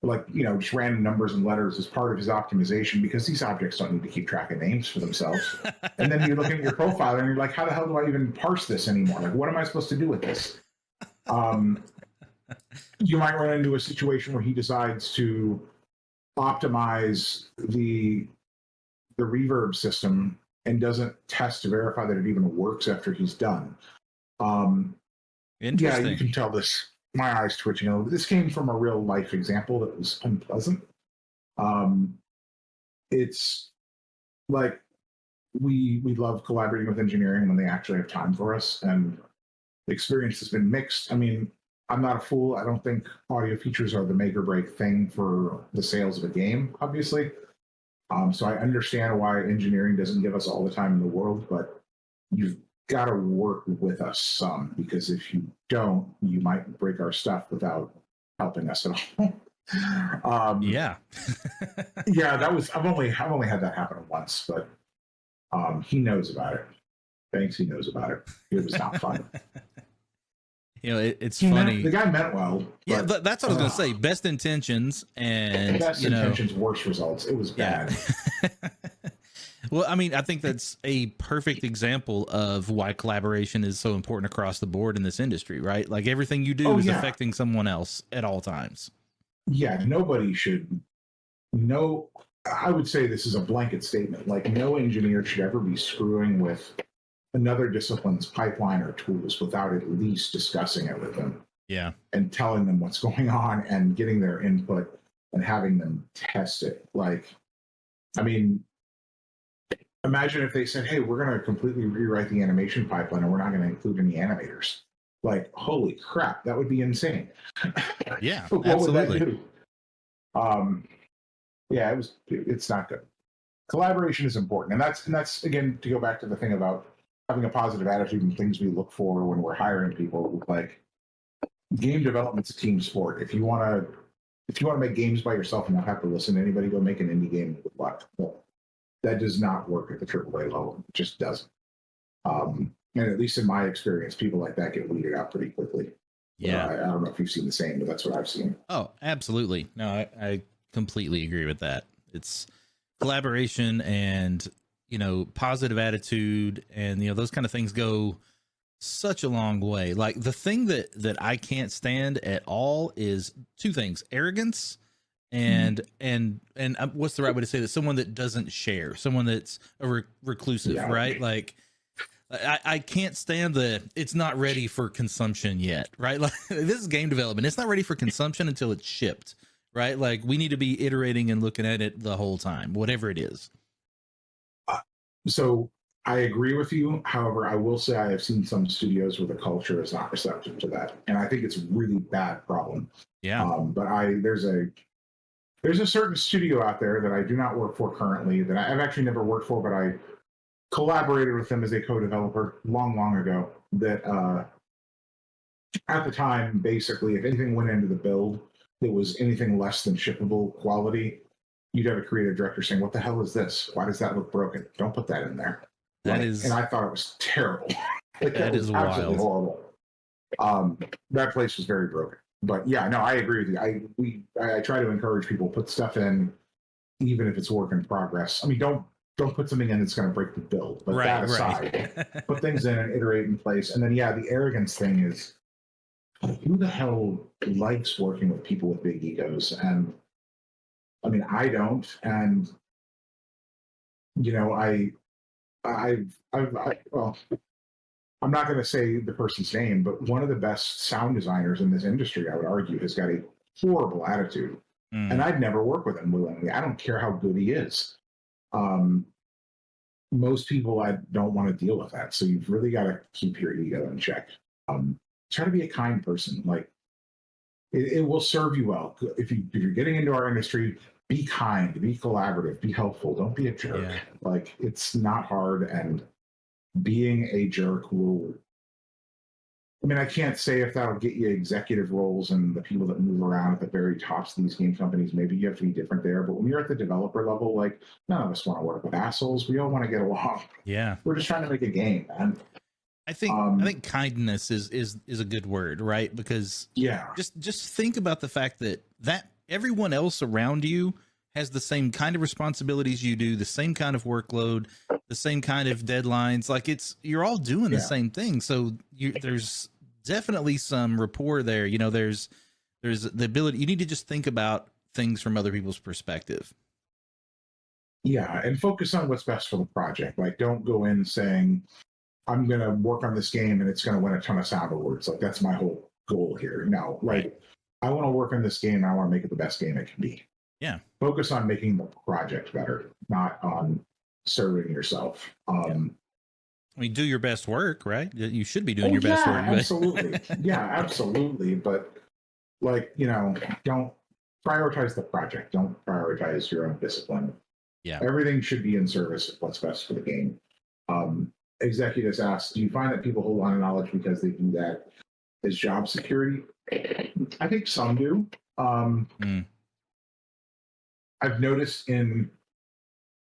just random numbers and letters as part of his optimization, because these objects don't need to keep track of names for themselves. And then you're looking at your profiler and you're like, how the hell do I even parse this anymore? Like, what am I supposed to do with this? You might run into a situation where he decides to optimize the reverb system and doesn't test to verify that it even works after he's done. Interesting. Yeah, you can tell this. My eyes twitching a little bit. This came from a real life example that was unpleasant. It's like we love collaborating with engineering when they actually have time for us, and the experience has been mixed. I mean, I'm not a fool. I don't think audio features are the make or break thing for the sales of a game, obviously. So I understand why engineering doesn't give us all the time in the world, but you've got to work with us some, because if you don't, you might break our stuff without helping us at all. Yeah. Yeah, I've only had that happen once, but he knows about it. Thanks, he knows about it. It was not fun. It's funny. The guy meant well. Yeah, that's what I was going to say. Best intentions and best intentions, worst results. It was bad. Yeah. Well, I mean, I think that's a perfect example of why collaboration is so important across the board in this industry, right? Like, everything you do is affecting someone else at all times. Yeah, nobody should. I would say this is a blanket statement. Like, no engineer should ever be screwing with another discipline's pipeline or tools without at least discussing it with them. Yeah. And telling them what's going on and getting their input. and having them test it. Like, I mean, imagine if they said, hey, we're going to completely rewrite the animation pipeline and we're not going to include any animators. Like, holy crap, that would be insane. Yeah, what absolutely. would that do? Yeah, it's not good. Collaboration is important. And that's again, to go back to the thing about having a positive attitude and things we look for when we're hiring people. Like, game development's a team sport. If you want to make games by yourself and not have to listen to anybody, go make an indie game with luck. Well, that does not work at the AAA level. It just doesn't. And at least in my experience, people like that get weeded out pretty quickly. Yeah. I don't know if you've seen the same, but that's what I've seen. Oh, absolutely. No, I completely agree with that. It's collaboration and, positive attitude and, those kind of things go such a long way. Like, the thing that I can't stand at all is two things: arrogance and what's the right way to say that? Someone that doesn't share, someone that's a reclusive, Yeah. right? Like, I can't stand it's not ready for consumption yet, right? Like, this is game development. It's not ready for consumption until it's shipped, right? Like, we need to be iterating and looking at it the whole time, whatever it is. So I agree with you. However, I will say I have seen some studios where the culture is not receptive to that. And I think it's a really bad problem. Yeah. But there's a certain studio out there that I do not work for currently, that I've actually never worked for, but I collaborated with them as a co-developer long ago, that at the time, basically, if anything went into the build that was anything less than shippable quality, you'd have a creative director saying, what the hell is this? Why does that look broken? Don't put that in there. That Like, is, and I thought it was terrible. that is absolutely wild. horrible. That place was very broken. But yeah, no, I agree with you. I try to encourage people, put stuff in, even if it's work in progress. I mean, don't put something in that's going to break the build. But that aside, put things in and iterate in place. And then, yeah, the arrogance thing is, who the hell likes working with people with big egos? And I mean, I don't. And well, I'm not going to say the person's name, but one of the best sound designers in this industry, I would argue, has got a horrible attitude. And I'd never work with him willingly. I don't care how good he is. Most people, I don't want to deal with that. So you've really got to keep your ego in check. Try to be a kind person. Like, it will serve you well. If you're getting into our industry, be kind, be collaborative, be helpful. Don't be a jerk. Yeah. Like, it's not hard, and being a jerk will. I mean, I can't say if that'll get you executive roles and the people that move around at the very tops of these game companies. Maybe you have to be different there. But when you're at the developer level, like, none of us want to work with assholes. We all want to get along. Yeah. We're just trying to make a game, man. I think kindness is a good word, right? Because just think about the fact that everyone else around you has the same kind of responsibilities you do, the same kind of workload, the same kind of deadlines. Like, you're all doing the same thing. So there's definitely some rapport there. There's the ability. You need to just think about things from other people's perspective. Yeah, and focus on what's best for the project. Like, don't go in saying, I'm going to work on this game and it's going to win a ton of sound awards. Like, that's my whole goal here. No, like, I want to work on this game and I want to make it the best game it can be. Yeah. Focus on making the project better, not on serving yourself. I mean, do your best work, right? You should be doing your best work. Absolutely. Yeah, absolutely. But, like, don't prioritize the project. Don't prioritize your own discipline. Yeah. Everything should be in service of what's best for the game. Executives ask, do you find that people hold on to knowledge because they do that as job security? I think some do. I've noticed in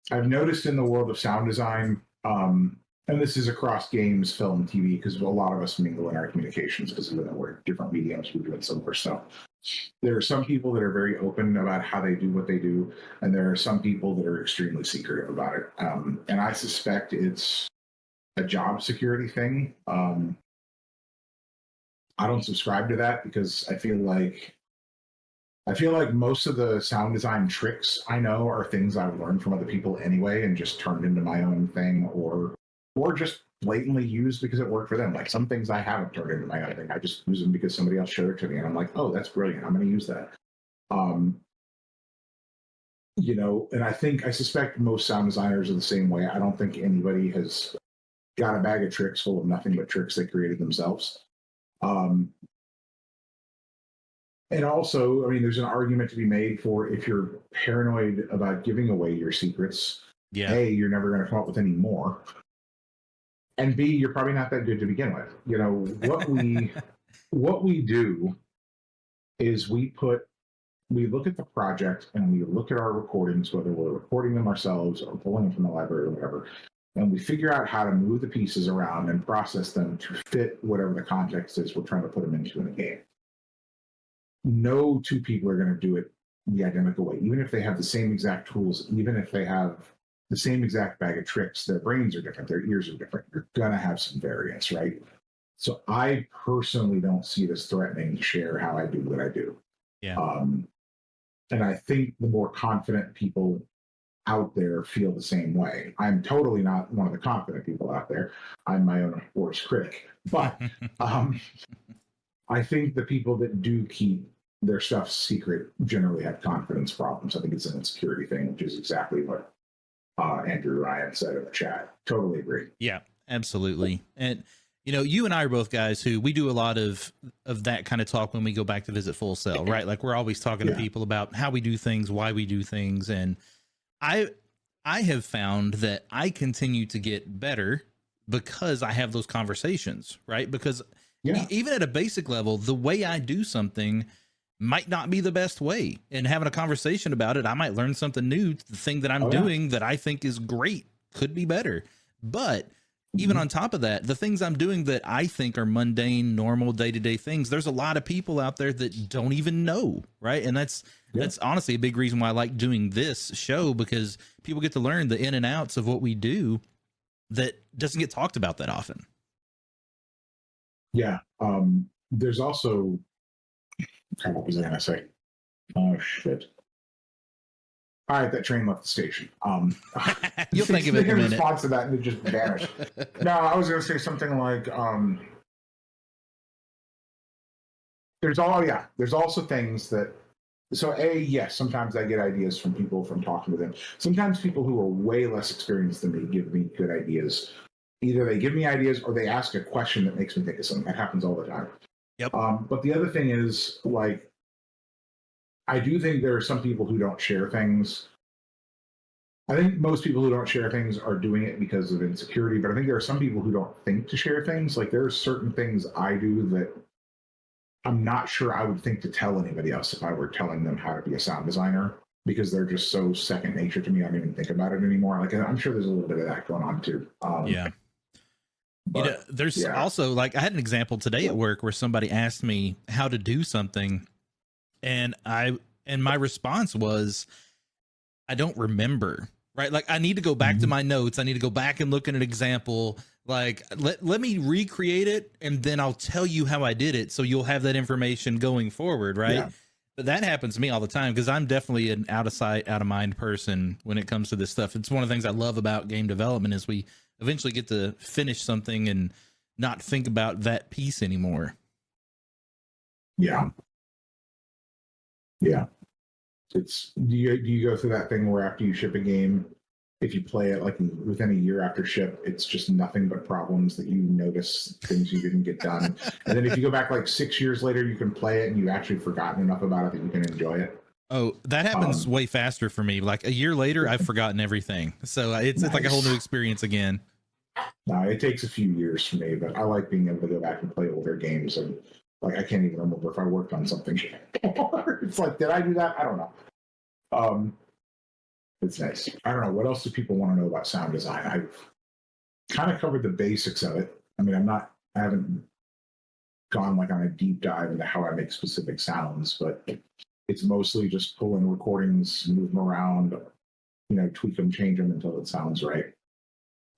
the world of sound design, and this is across games, film, TV, because a lot of us mingle in our communications because we're different mediums, we're doing similar stuff. There are some people that are very open about how they do what they do, and there are some people that are extremely secretive about it. And I suspect it's a job security thing. I don't subscribe to that because I feel like most of the sound design tricks I know are things I've learned from other people anyway and just turned into my own thing, or just blatantly used because it worked for them. Like, some things I haven't turned into my own thing. I just use them because somebody else showed it to me and I'm like, oh, that's brilliant, I'm going to use that. And I suspect most sound designers are the same way. I don't think anybody has got a bag of tricks full of nothing but tricks they created themselves. Um, and also, I mean, there's an argument to be made for if you're paranoid about giving away your secrets, Yeah. A, you're never going to come up with any more. And B, you're probably not that good to begin with. What we do is we look at the project and we look at our recordings, whether we're recording them ourselves or pulling them from the library or whatever, and we figure out how to move the pieces around and process them to fit whatever the context is we're trying to put them into in a game. No two people are going to do it the identical way, even if they have the same exact tools, even if they have the same exact bag of tricks. Their brains are different, their ears are different. You're going to have some variance, right? So I personally don't see it as threatening to share how I do what I do. Yeah. And I think the more confident people out there feel the same way. I'm totally not one of the confident people out there. I'm my own worst critic. But I think the people that do keep their stuff secret generally have confidence problems. I think it's an insecurity thing, which is exactly what Andrew Ryan said in the chat. Totally agree. Yeah, absolutely. And you and I are both guys who we do a lot of that kind of talk when we go back to visit Full Sail, right? Like we're always talking to people about how we do things, why we do things. And I have found that I continue to get better because I have those conversations, right? Because even at a basic level, the way I do something might not be the best way. And having a conversation about it, I might learn something new. The thing that I'm doing that I think is great could be better. But even on top of that, the things I'm doing that I think are mundane, normal, day-to-day things, there's a lot of people out there that don't even know, right? And that's honestly a big reason why I like doing this show, because people get to learn the in and outs of what we do that doesn't get talked about that often. Yeah. There's also, what was I going to say? Oh, shit. All right, that train left the station. You'll think of it in a minute. Response to that and it just vanished. No, I was going to say something like, there's also things that, so yes, sometimes I get ideas from people from talking to them. Sometimes people who are way less experienced than me give me good ideas. Either they give me ideas or they ask a question that makes me think of something. That happens all the time. Yep. But the other thing is, like, I do think there are some people who don't share things. I think most people who don't share things are doing it because of insecurity, but I think there are some people who don't think to share things. Like, there are certain things I do that I'm not sure I would think to tell anybody else if I were telling them how to be a sound designer, because they're just so second nature to me. I don't even think about it anymore. Like, I'm sure there's a little bit of that going on too. But, there's also, like, I had an example today at work where somebody asked me how to do something, and my response was, I don't remember, right? Like, I need to go back to my notes. I need to go back and look at an example. Like, let me recreate it, and then I'll tell you how I did it, so you'll have that information going forward, right? Yeah. But that happens to me all the time, because I'm definitely an out of sight, out of mind person when it comes to this stuff. It's one of the things I love about game development is we eventually get to finish something and not think about that piece anymore. Yeah. It's do you go through that thing where after you ship a game, if you play it like within a year after ship, it's just nothing but problems that you notice, things you didn't get done. And then if you go back like 6 years later, you can play it and you've actually forgotten enough about it that you can enjoy it. Oh, that happens way faster for me. Like a year later, I've forgotten everything. So it's like a whole new experience again. No, it takes a few years for me, but I like being able to go back and play older games. And like, I can't even remember if I worked on something. It's like, did I do that? I don't know. It's nice. I don't know. What else do people want to know about sound design? I've kind of covered the basics of it. I mean, I haven't gone like on a deep dive into how I make specific sounds, but it's mostly just pulling recordings, move them around, tweak them, change them until it sounds right.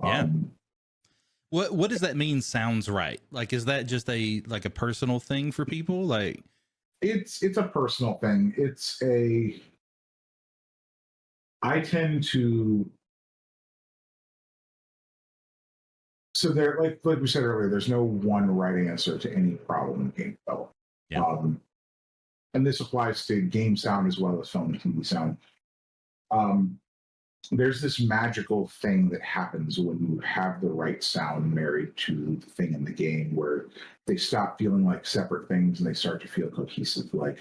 Yeah. What does that mean? Sounds right? Like, is that just a personal thing for people? Like, it's a personal thing. I tend to. So there, like we said earlier, there's no one right answer to any problem in game development. Yeah. And this applies to game sound as well as film and TV sound. there's this magical thing that happens when you have the right sound married to the thing in the game where they stop feeling like separate things and they start to feel cohesive. Like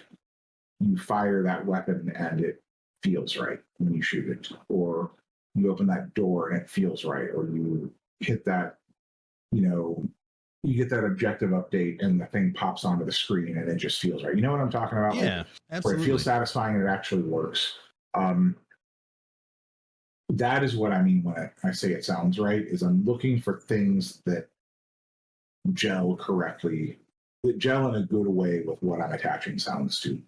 you fire that weapon and it feels right when you shoot it, or you open that door and it feels right, or you hit that, you get that objective update and the thing pops onto the screen and it just feels right. You know what I'm talking about? Yeah, like, absolutely. Where it feels satisfying and it actually works. That is what I mean when I say it sounds right, is I'm looking for things that gel correctly, that gel in a good way with what I'm attaching sounds to.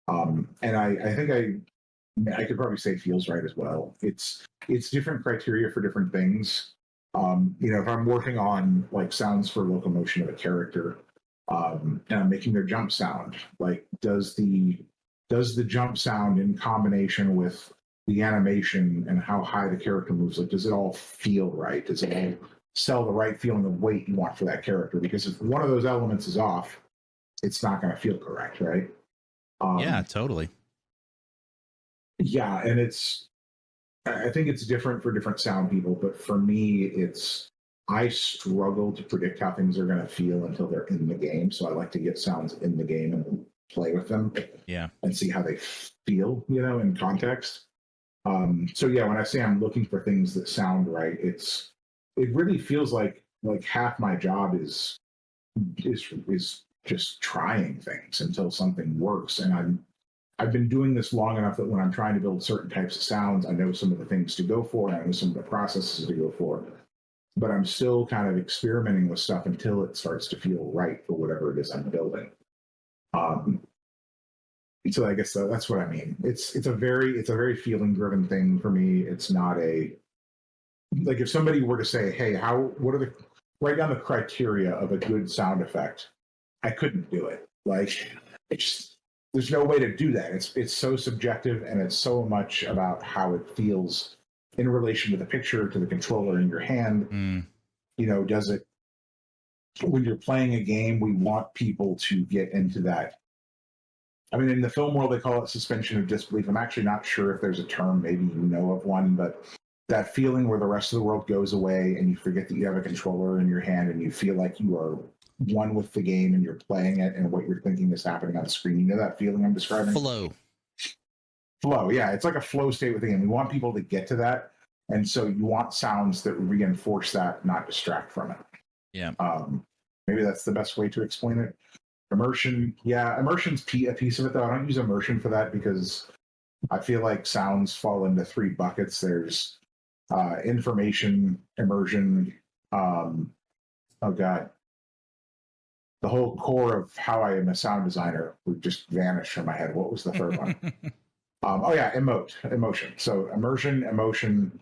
And I think I could probably say feels right as well. It's different criteria for different things. If I'm working on like sounds for locomotion of a character, and I'm making their jump sound, like does the jump sound in combination with the animation and how high the character moves, like does it all feel right? Does it all sell the right feeling of weight you want for that character? Because if one of those elements is off, it's not going to feel correct, right? Yeah, totally. Yeah, and I think it's different for different sound people, but for me, I struggle to predict how things are going to feel until they're in the game. So I like to get sounds in the game and play with them, yeah, and see how they feel, in context. So yeah, when I say I'm looking for things that sound right, it really feels like half my job is just trying things until something works. And I've been doing this long enough that when I'm trying to build certain types of sounds, I know some of the things to go for, and I know some of the processes to go for. But I'm still kind of experimenting with stuff until it starts to feel right for whatever it is I'm building. So I guess that's what I mean. It's a very feeling driven thing for me. It's not like if somebody were to say, "Hey, write down the criteria of a good sound effect," I couldn't do it. Like there's no way to do that. It's so subjective, and it's so much about how it feels in relation to the picture, to the controller in your hand. Does it, when you're playing a game, we want people to get into that. I mean, in the film world, they call it suspension of disbelief. I'm actually not sure if there's a term, maybe you know of one, but that feeling where the rest of the world goes away and you forget that you have a controller in your hand and you feel like you are one with the game and you're playing it and what you're thinking is happening on the screen. You know that feeling I'm describing? Flow, yeah. It's like a flow state with the game. We want people to get to that. And so you want sounds that reinforce that, not distract from it. Yeah. Maybe that's the best way to explain it. Immersion, yeah, immersion's a piece of it, though. I don't use immersion for that because I feel like sounds fall into three buckets. There's information, immersion. Oh God, the whole core of how I am a sound designer would just vanish from my head. What was the third one? Oh yeah, emotion. So immersion, emotion,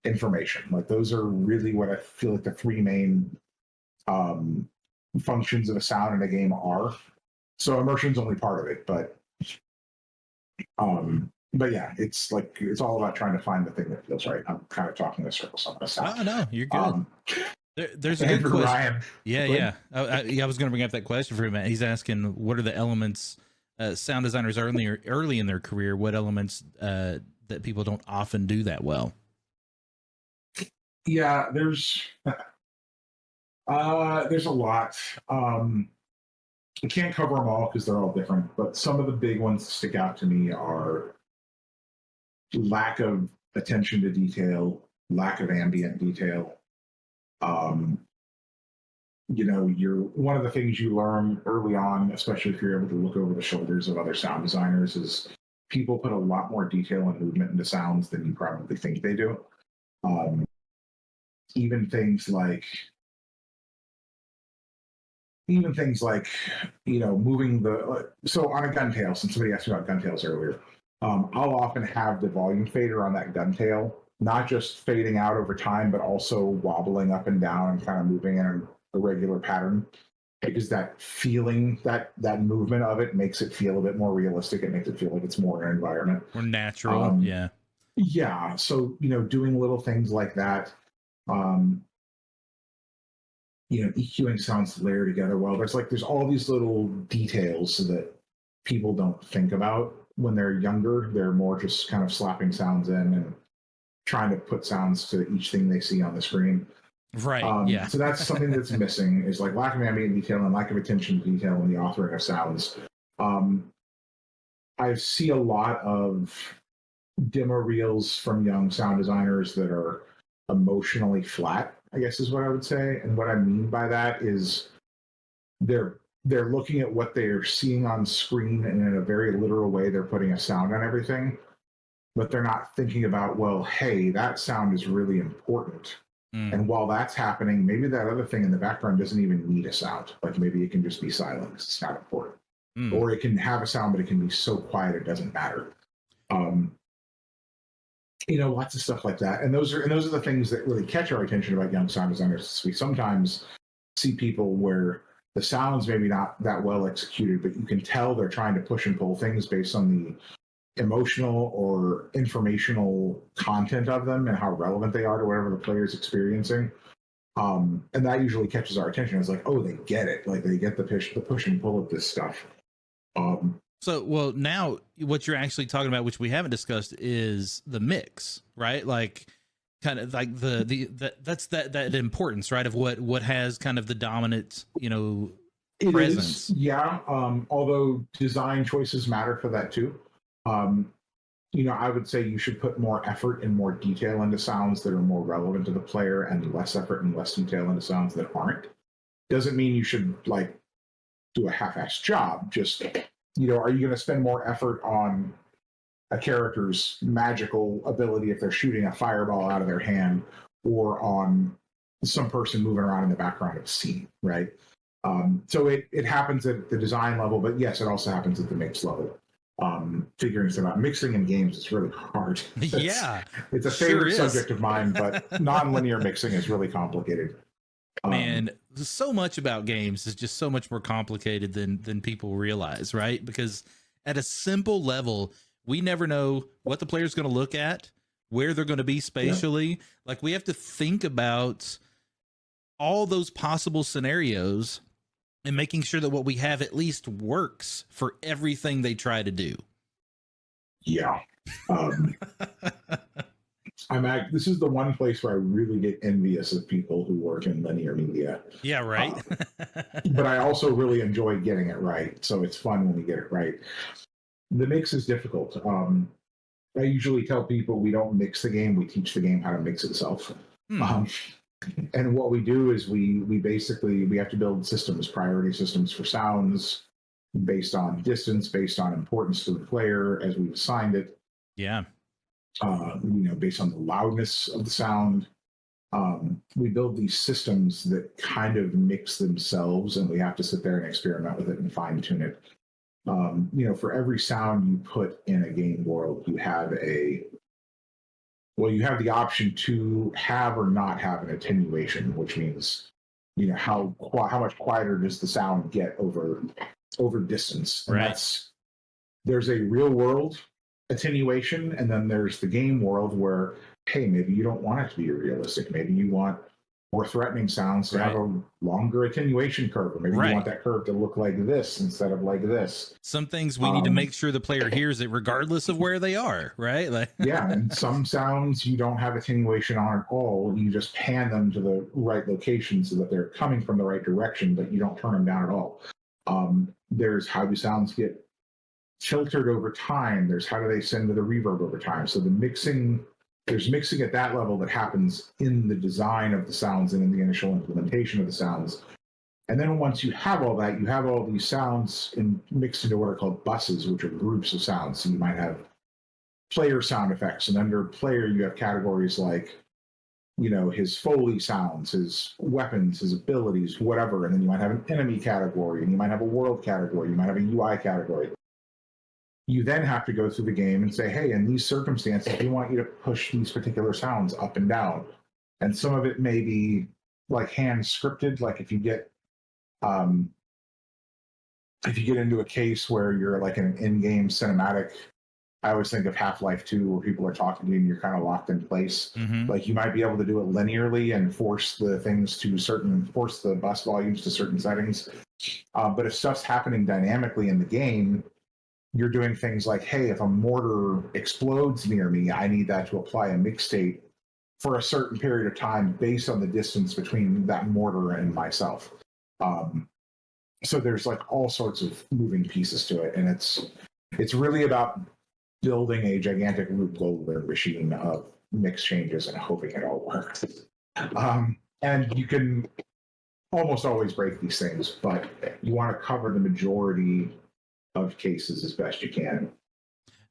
information. Like those are really what I feel like the three main functions of a sound in a game are. So immersion's only part of it, but yeah, it's all about trying to find the thing that feels right. I'm kind of talking in circles on this. Oh no, you're good. There's a good question. Ryan. Yeah. I was going to bring up that question for him. He's asking, what are the elements sound designers early in their career? What elements that people don't often do that well? Yeah, there's a lot. I can't cover them all because they're all different, but some of the big ones that stick out to me are lack of attention to detail, lack of ambient detail. You're one of the things you learn early on, especially if you're able to look over the shoulders of other sound designers, is people put a lot more detail and movement into sounds than you probably think they do. Even things like moving so on a gun tail, since somebody asked me about gun tails earlier, I'll often have the volume fader on that gun tail not just fading out over time, but also wobbling up and down and kind of moving in a regular pattern, because that feeling, that movement of it makes it feel a bit more realistic. It makes it feel like it's more an environment, more natural. Yeah. So, doing little things like that, EQing sounds layer together well. There's all these little details that people don't think about. when they're younger, they're more just kind of slapping sounds in and trying to put sounds to each thing they see on the screen. Right. Yeah. So that's something that's missing, is like lack of ambient detail and lack of attention to detail in the authoring of sounds. I see a lot of demo reels from young sound designers that are emotionally flat, I guess is what I would say. And what I mean by that is they're looking at what they're seeing on screen, and in a very literal way, they're putting a sound on everything, but they're not thinking about, well, hey, that sound is really important. And while that's happening, maybe that other thing in the background doesn't even need a sound. Like maybe it can just be silent because it's not important. Or it can have a sound, but it can be so quiet it doesn't matter. Lots of stuff like that. And those are the things that really catch our attention about young sound designers. We sometimes see people where the sound's maybe not that well executed, but you can tell they're trying to push and pull things based on the emotional or informational content of them and how relevant they are to whatever the player is experiencing. And that usually catches our attention. It's like, oh, they get it. Like they get the push and pull of this stuff. Well, now what you're actually talking about, which we haven't discussed, is the mix, right? Like kind of like that's that importance, right? Of what has kind of the dominant, presence. Yeah. Although design choices matter for that too. I would say you should put more effort and more detail into sounds that are more relevant to the player, and less effort and less detail into sounds that aren't. Doesn't mean you should like do a half-assed job. Just, are you going to spend more effort on a character's magical ability if they're shooting a fireball out of their hand, or on some person moving around in the background of a scene, right? So it happens at the design level, but yes, it also happens at the mix level. Figuring stuff out. Mixing in games is really hard. It's a favorite subject of mine, but non-linear mixing is really complicated. Man, so much about games is just so much more complicated than people realize, right? Because at a simple level, we never know what the player's going to look at, where they're going to be spatially. Yeah. Like we have to think about all those possible scenarios and making sure that what we have at least works for everything they try to do. Yeah. This is the one place where I really get envious of people who work in linear media. Yeah, right. But I also really enjoy getting it right. So it's fun when we get it right. The mix is difficult. I usually tell people we don't mix the game, we teach the game how to mix itself. And what we do is we have to build systems, priority systems for sounds based on distance, based on importance to the player as we've assigned it. Yeah. Based on the loudness of the sound. We build these systems that kind of mix themselves, and we have to sit there and experiment with it and fine tune it. For every sound you put in a game world, you have the option to have or not have an attenuation, which means, how much quieter does the sound get over distance. And right. There's a real world attenuation, and then there's the game world where, hey, maybe you don't want it to be realistic. Maybe you want more threatening sounds to have a longer attenuation curve, or maybe you want that curve to look like this instead of like this. Some things we need to make sure the player hears it regardless of where they are, right? Yeah, and some sounds you don't have attenuation on at all. You just pan them to the right location so that they're coming from the right direction, but you don't turn them down at all. There's how do sounds get filtered over time. There's how do they send to the reverb over time. So there's mixing at that level that happens in the design of the sounds and in the initial implementation of the sounds. And then once you have all that, you have all these sounds mixed into what are called buses, which are groups of sounds. So you might have player sound effects, and under player you have categories like, his Foley sounds, his weapons, his abilities, whatever. And then you might have an enemy category, and you might have a world category, you might have a UI category. You then have to go through the game and say, hey, in these circumstances, we want you to push these particular sounds up and down. And some of it may be like hand scripted, like if you get into a case where you're like in an in-game cinematic, I always think of Half-Life 2 where people are talking to you and you're kind of locked in place. Mm-hmm. Like you might be able to do it linearly and force the bus volumes to certain settings. But if stuff's happening dynamically in the game, you're doing things like, hey, if a mortar explodes near me, I need that to apply a mix state for a certain period of time based on the distance between that mortar and myself. So there's like all sorts of moving pieces to it, and it's really about building a gigantic Rube Goldberg machine of mix changes and hoping it all works. And you can almost always break these things, but you want to cover the majority of cases as best you can.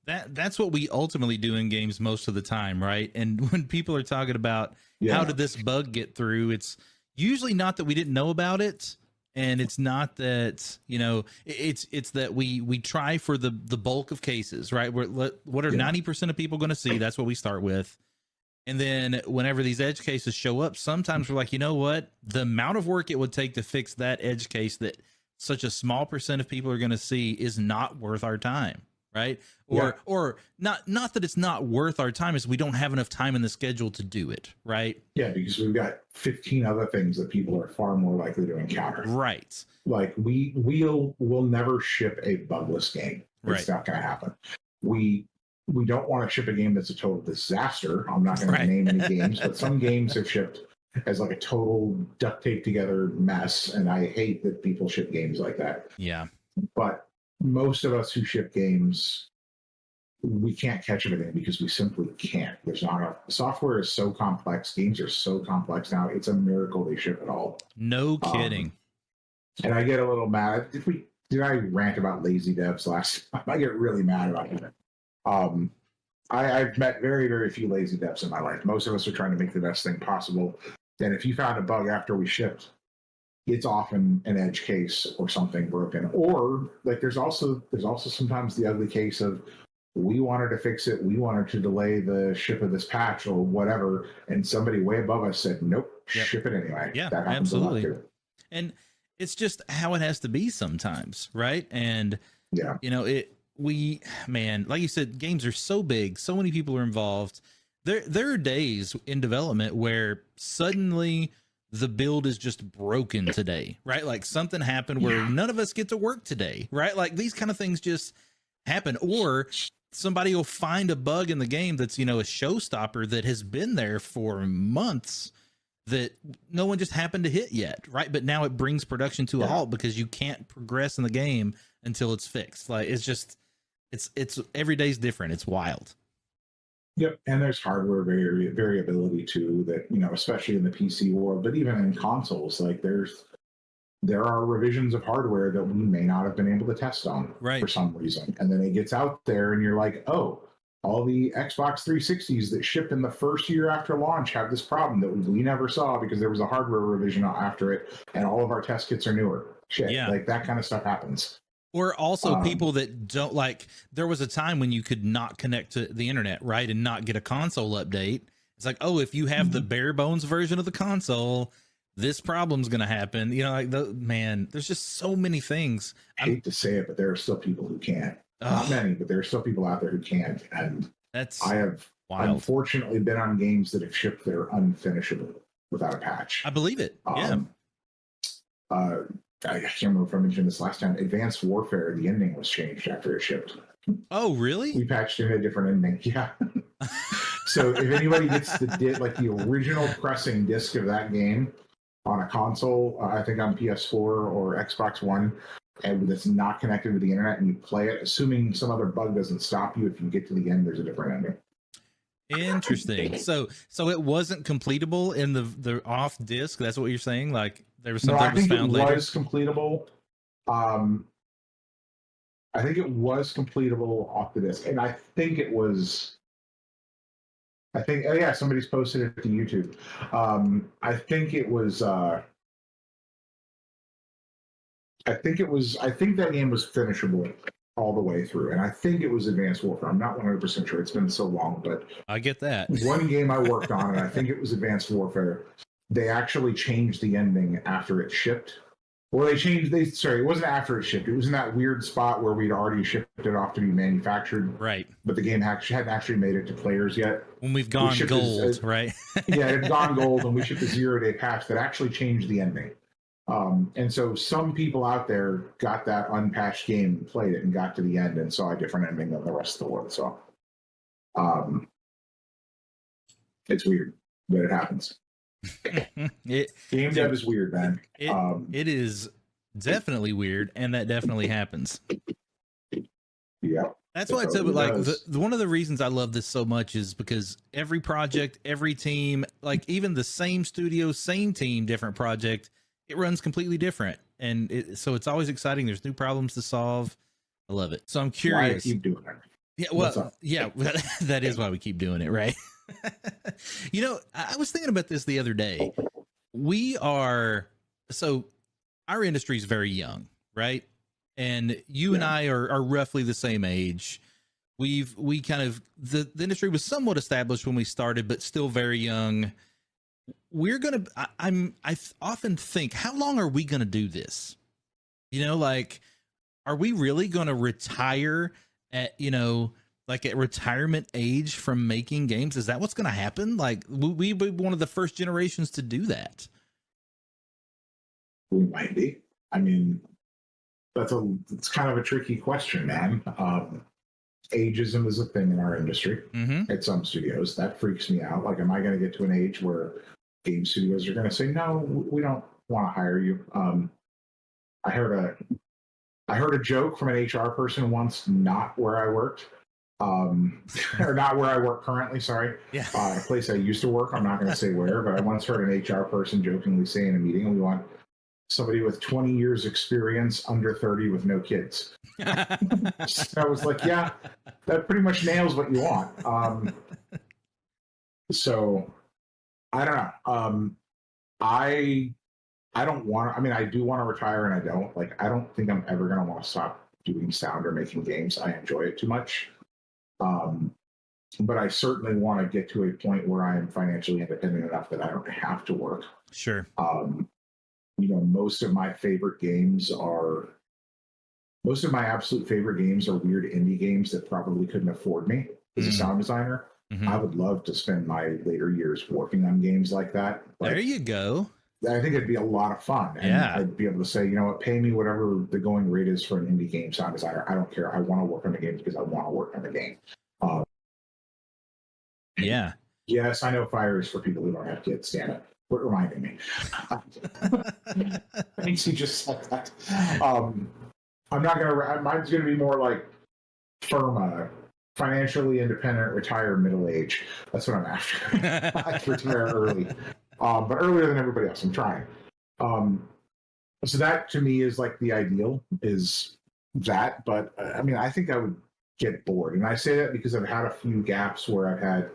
That's what we ultimately do in games most of the time, right? And when people are talking about how did this bug get through, it's usually not that we didn't know about it, and it's not that, you know, it's that we try for the bulk of cases, right? What are 90% of people going to see? That's what we start with. And then whenever these edge cases show up, sometimes we're like, you know what? The amount of work it would take to fix that edge case that such a small percent of people are going to see is not worth our time, right? Or not that it's not worth our time, is we don't have enough time in the schedule to do it, right? Yeah, because we've got 15 other things that people are far more likely to encounter. Right. Like we'll never ship a bugless game. It's not going to happen. We don't want to ship a game that's a total disaster. I'm not going to name any games, but some games have shipped as like a total duct tape together mess, and I hate that people ship games like that. Yeah. But most of us who ship games, we can't catch everything because we simply can't. There's not enough. Software is so complex. Games are so complex now. It's a miracle they ship it all. No kidding. And I get a little mad. Did I rant about lazy devs last time? I get really mad about it. I've met very, very few lazy devs in my life. Most of us are trying to make the best thing possible. And if you found a bug after we shipped, it's often an edge case or something broken. Or like there's also sometimes the ugly case of we wanted to fix it, we wanted to delay the ship of this patch or whatever, and somebody way above us said, nope, ship it anyway. Yeah, that happens absolutely. a lot too. And it's just how it has to be sometimes, right? And you know, like you said, games are so big, so many people are involved. There are days in development where suddenly the build is just broken today, right? Like something happened where none of us get to work today, right? Like these kind of things just happen. Or somebody will find a bug in the game that's, you know, a showstopper that has been there for months that no one just happened to hit yet, right? But now it brings production to a halt because you can't progress in the game until it's fixed. Like it's just, it's every day's different. It's wild. Yep, and there's hardware variability too. That, you know, especially in the PC world, but even in consoles, like there are revisions of hardware that we may not have been able to test on for some reason, and then it gets out there, and you're like, oh, all the Xbox 360s that shipped in the first year after launch have this problem that we never saw because there was a hardware revision after it, and all of our test kits are newer. Shit, like that kind of stuff happens. Or also people that don't like, there was a time when you could not connect to the internet, right? And not get a console update. It's like, oh, if you have the bare bones version of the console, this problem's going to happen. You know, like there's just so many things. I hate to say it, but there are still people who can't. Not many, but there are still people out there who can't. And I have unfortunately been on games that have shipped that are unfinishable without a patch. I believe it. I can't remember if I mentioned this last time. Advanced Warfare, the ending was changed after it shipped. Oh, really? We patched in a different ending. Yeah. So if anybody gets the original pressing disc of that game on a console, I think on PS4 or Xbox One, and that's not connected to the internet, and you play it, assuming some other bug doesn't stop you, if you get to the end, there's a different ending. Interesting. So it wasn't completable in the off disc. That's what you're saying. Like there was something that was found later. I think it was completable. I think it was completable off the disc, and I think it was. Somebody's posted it to YouTube. I think it was. I think that game was finishable all the way through, and I think it was Advanced Warfare. I'm not 100% sure. It's been so long, but I get that. One game I worked on, and I think it was Advanced Warfare. They actually changed the ending after it shipped. Well, it wasn't after it shipped. It was in that weird spot where we'd already shipped it off to be manufactured. Right. But the game hadn't actually made it to players yet. When we've gone gold, right? Yeah, it had gone gold, and we shipped a 0-day patch that actually changed the ending. And so some people out there got that unpatched game and played it and got to the end and saw a different ending than the rest of the world. So it's weird, but it happens. Game dev is weird, man. It is definitely weird, and that definitely happens. Yeah. That's why I tell you, like, one of the reasons I love this so much is because every project, every team, like even the same studio, same team, different project, it runs completely different. And so it's always exciting. There's new problems to solve. I love it. So I'm curious. Why I keep doing it. Yeah, well, yeah, that is why we keep doing it, right? You know, I was thinking about this the other day. So our industry is very young, right? And you and I are roughly the same age. The industry was somewhat established when we started, but still very young. I often think, how long are we gonna do this? You know, like, are we really gonna retire at, like at retirement age from making games? Is that what's gonna happen? Like, we be one of the first generations to do that. We might be. I mean, it's kind of a tricky question, man. Ageism is a thing in our industry at some studios. That freaks me out. Like, am I going to get to an age where game studios are going to say, no, we don't want to hire you? I heard a joke from an HR person once, not where I worked, or not where I work currently. Sorry, yeah, a place I used to work. I'm not going to say where, but I once heard an HR person jokingly say in a meeting, "We want somebody with 20 years experience, under 30, with no kids." So I was like, yeah, that pretty much nails what you want. So I don't know. I don't want, I mean, I do want to retire and I don't. Like, I don't think I'm ever going to want to stop doing sound or making games. I enjoy it too much. But I certainly want to get to a point where I am financially independent enough that I don't have to work. Sure. Most of my absolute favorite games are weird indie games that probably couldn't afford me as a sound designer. I would love to spend my later years working on games like that. There you go. I think it'd be a lot of fun. And I'd be able to say, you know what, pay me whatever the going rate is for an indie game sound designer. I don't care. I want to work on the game because I want to work on the game. Yeah. Yes, I know fire is for people who don't have kids. Damn it. Quit reminding me. Thanks, you just said that. I'm not gonna. Mine's gonna be more like firm, financially independent, retire middle age. That's what I'm after. I can retire early, but earlier than everybody else. I'm trying. So that to me is like the ideal. Is that? But I mean, I think I would get bored, and I say that because I've had a few gaps where I've had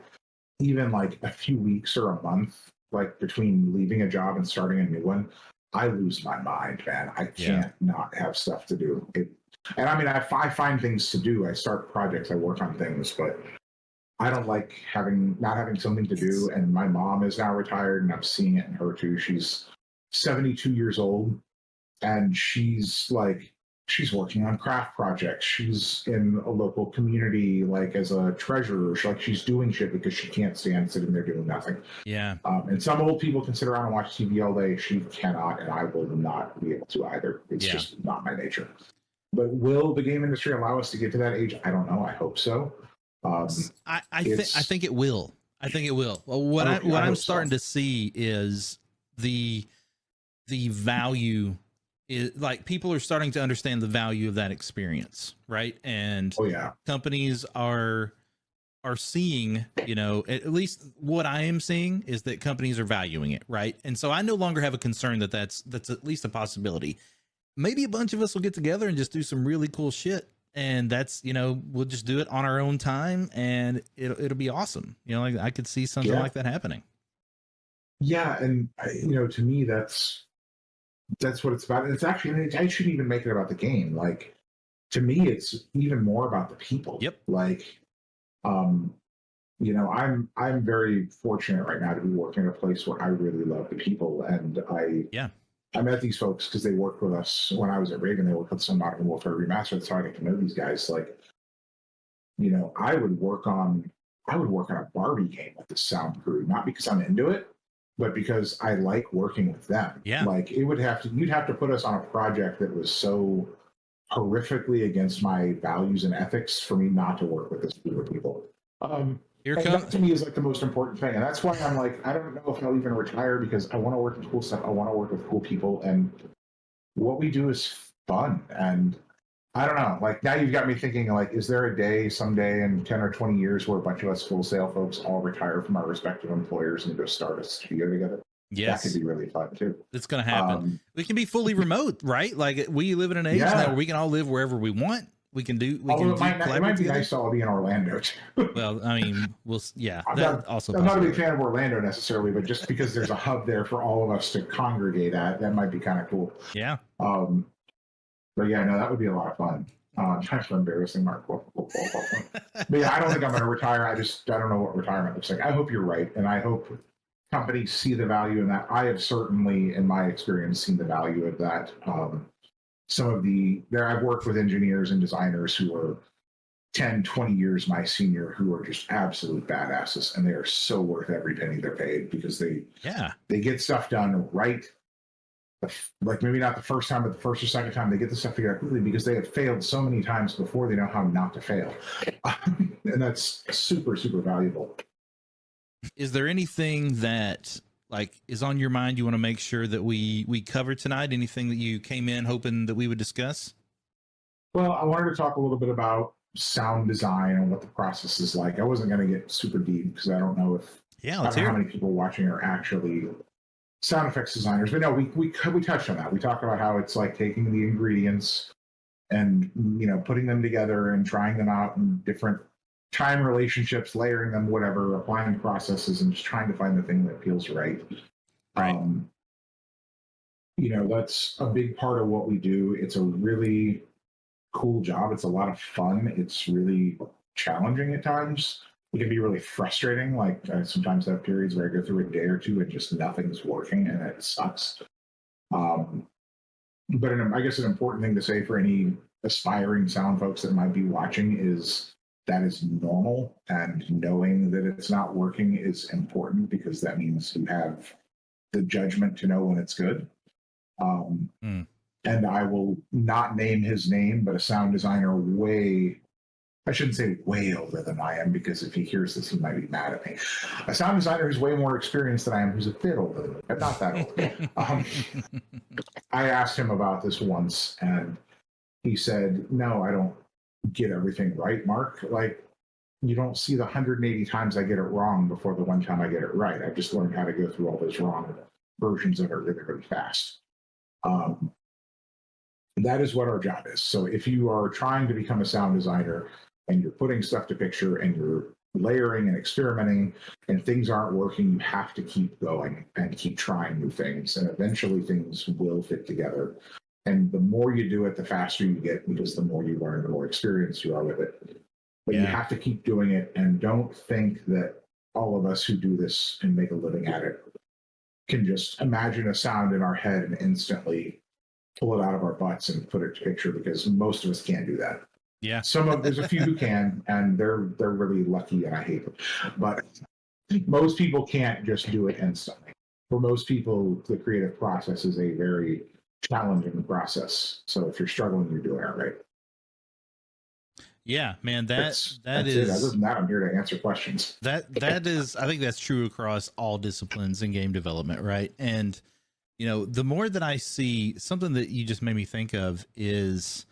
even like a few weeks or a month, like between leaving a job and starting a new one. I lose my mind, man. I can't not have stuff to do. And I mean, I find things to do. I start projects, I work on things, but I don't like not having something to do. And my mom is now retired, and I'm seeing it in her too. She's 72 years old, and she's working on craft projects. She's in a local community, like as a treasurer. She's doing shit because she can't stand sitting there doing nothing. Yeah. And some old people can sit around and watch TV all day. She cannot, and I will not be able to either. It's just not my nature. But will the game industry allow us to get to that age? I don't know. I hope so. I think it will. I think it will. Well, what I'm starting to see is the value. Is like people are starting to understand the value of that experience, right? And companies are seeing, at least what I am seeing is that companies are valuing it, right? And so I no longer have a concern that's at least a possibility. Maybe a bunch of us will get together and just do some really cool shit, and that's we'll just do it on our own time, and it'll be awesome. Like I could see something like that happening. Yeah, and to me that's what it's about. And it's actually, I shouldn't even make it about the game. Like, to me, it's even more about the people. Yep. Like, I'm very fortunate right now to be working at a place where I really love the people. And I met these folks because they worked with us when I was at Reagan. They worked with us on Modern Warfare Remastered. That's how I get to know these guys. Like, I would work on a Barbie game with the sound crew, not because I'm into it, but because I like working with them. Yeah. Like you'd have to put us on a project that was so horrifically against my values and ethics for me not to work with this group of people. That to me is like the most important thing. And that's why I'm like, I don't know if I'll even retire, because I want to work with cool stuff. I want to work with cool people. And what we do is fun. And I don't know, like now you've got me thinking, like, is there a day someday in 10 or 20 years where a bunch of us Full Sail folks all retire from our respective employers and just start a studio together? Yes. That could be really fun too. It's going to happen. We can be fully remote, right? Like we live in an age now where we can all live wherever we want. We can do. It might be nice to all be in Orlando too. Well, I mean, I'm not a big fan of Orlando necessarily, but just because there's a hub there for all of us to congregate at, that might be kind of cool. Yeah. But yeah, no, that would be a lot of fun. Kind of embarrassing, Mark. But yeah, I don't think I'm going to retire. I don't know what retirement looks like. I hope you're right, and I hope companies see the value in that. I have certainly, in my experience, seen the value of that. I've worked with engineers and designers who are 10, 20 years my senior, who are just absolute badasses, and they are so worth every penny they're paid, because they get stuff done right. Like maybe not the first time, but the first or second time they get the stuff together quickly, because they have failed so many times before. They know how not to fail. And that's super, super valuable. Is there anything that is on your mind you want to make sure that we cover tonight? Anything that you came in hoping that we would discuss? Well, I wanted to talk a little bit about sound design and what the process is like. I wasn't going to get super deep because I don't know if how many people watching are actually sound effects designers. But no, we touched on that. We talked about how it's like taking the ingredients and putting them together and trying them out in different time relationships, layering them, whatever, applying processes, and just trying to find the thing that feels right. That's a big part of what we do. It's a really cool job. It's a lot of fun. It's really challenging at times. It can be really frustrating. Like I sometimes have periods where I go through a day or two and just nothing's working and it sucks. But I guess an important thing to say for any aspiring sound folks that might be watching is that is normal, and knowing that it's not working is important, because that means you have the judgment to know when it's good. And I will not name his name, but a sound designer I shouldn't say way older than I am, because if he hears this, he might be mad at me. A sound designer who's way more experienced than I am, who's a bit older than me, but not that old. I asked him about this once, and he said, "No, I don't get everything right, Mark. Like, you don't see the 180 times I get it wrong before the one time I get it right. I've just learned how to go through all those wrong versions of it really, really fast." That is what our job is. So if you are trying to become a sound designer and you're putting stuff to picture and you're layering and experimenting and things aren't working, you have to keep going and keep trying new things, and eventually things will fit together. And the more you do it, the faster you get, because the more you learn, the more experienced you are with it. But you have to keep doing it, and don't think that all of us who do this and make a living at it can just imagine a sound in our head and instantly pull it out of our butts and put it to picture, because most of us can't do that. Yeah. There's a few who can, and they're really lucky, and I hate them. But most people can't just do it instantly. For most people, the creative process is a very challenging process. So if you're struggling, you're doing it right. Yeah, man, that's it. Other than that, I'm here to answer questions. That is, I think that's true across all disciplines in game development, right? And the more that I see, something that you just made me think of is,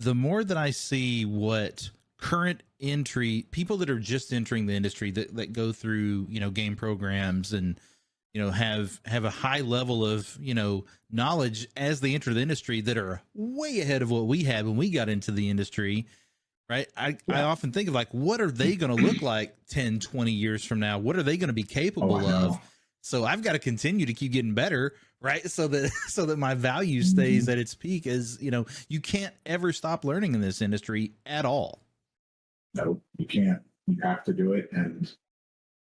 the more that I see what current people that are just entering the industry that go through, game programs and, have a high level of, knowledge as they enter the industry, that are way ahead of what we had when we got into the industry. Right. I often think of what are they going to look like 10, 20 years from now? What are they going to be capable of? So I've got to continue to keep getting better. Right. So that my value stays at its peak. As you can't ever stop learning in this industry at all. No, you can't. You have to do it. And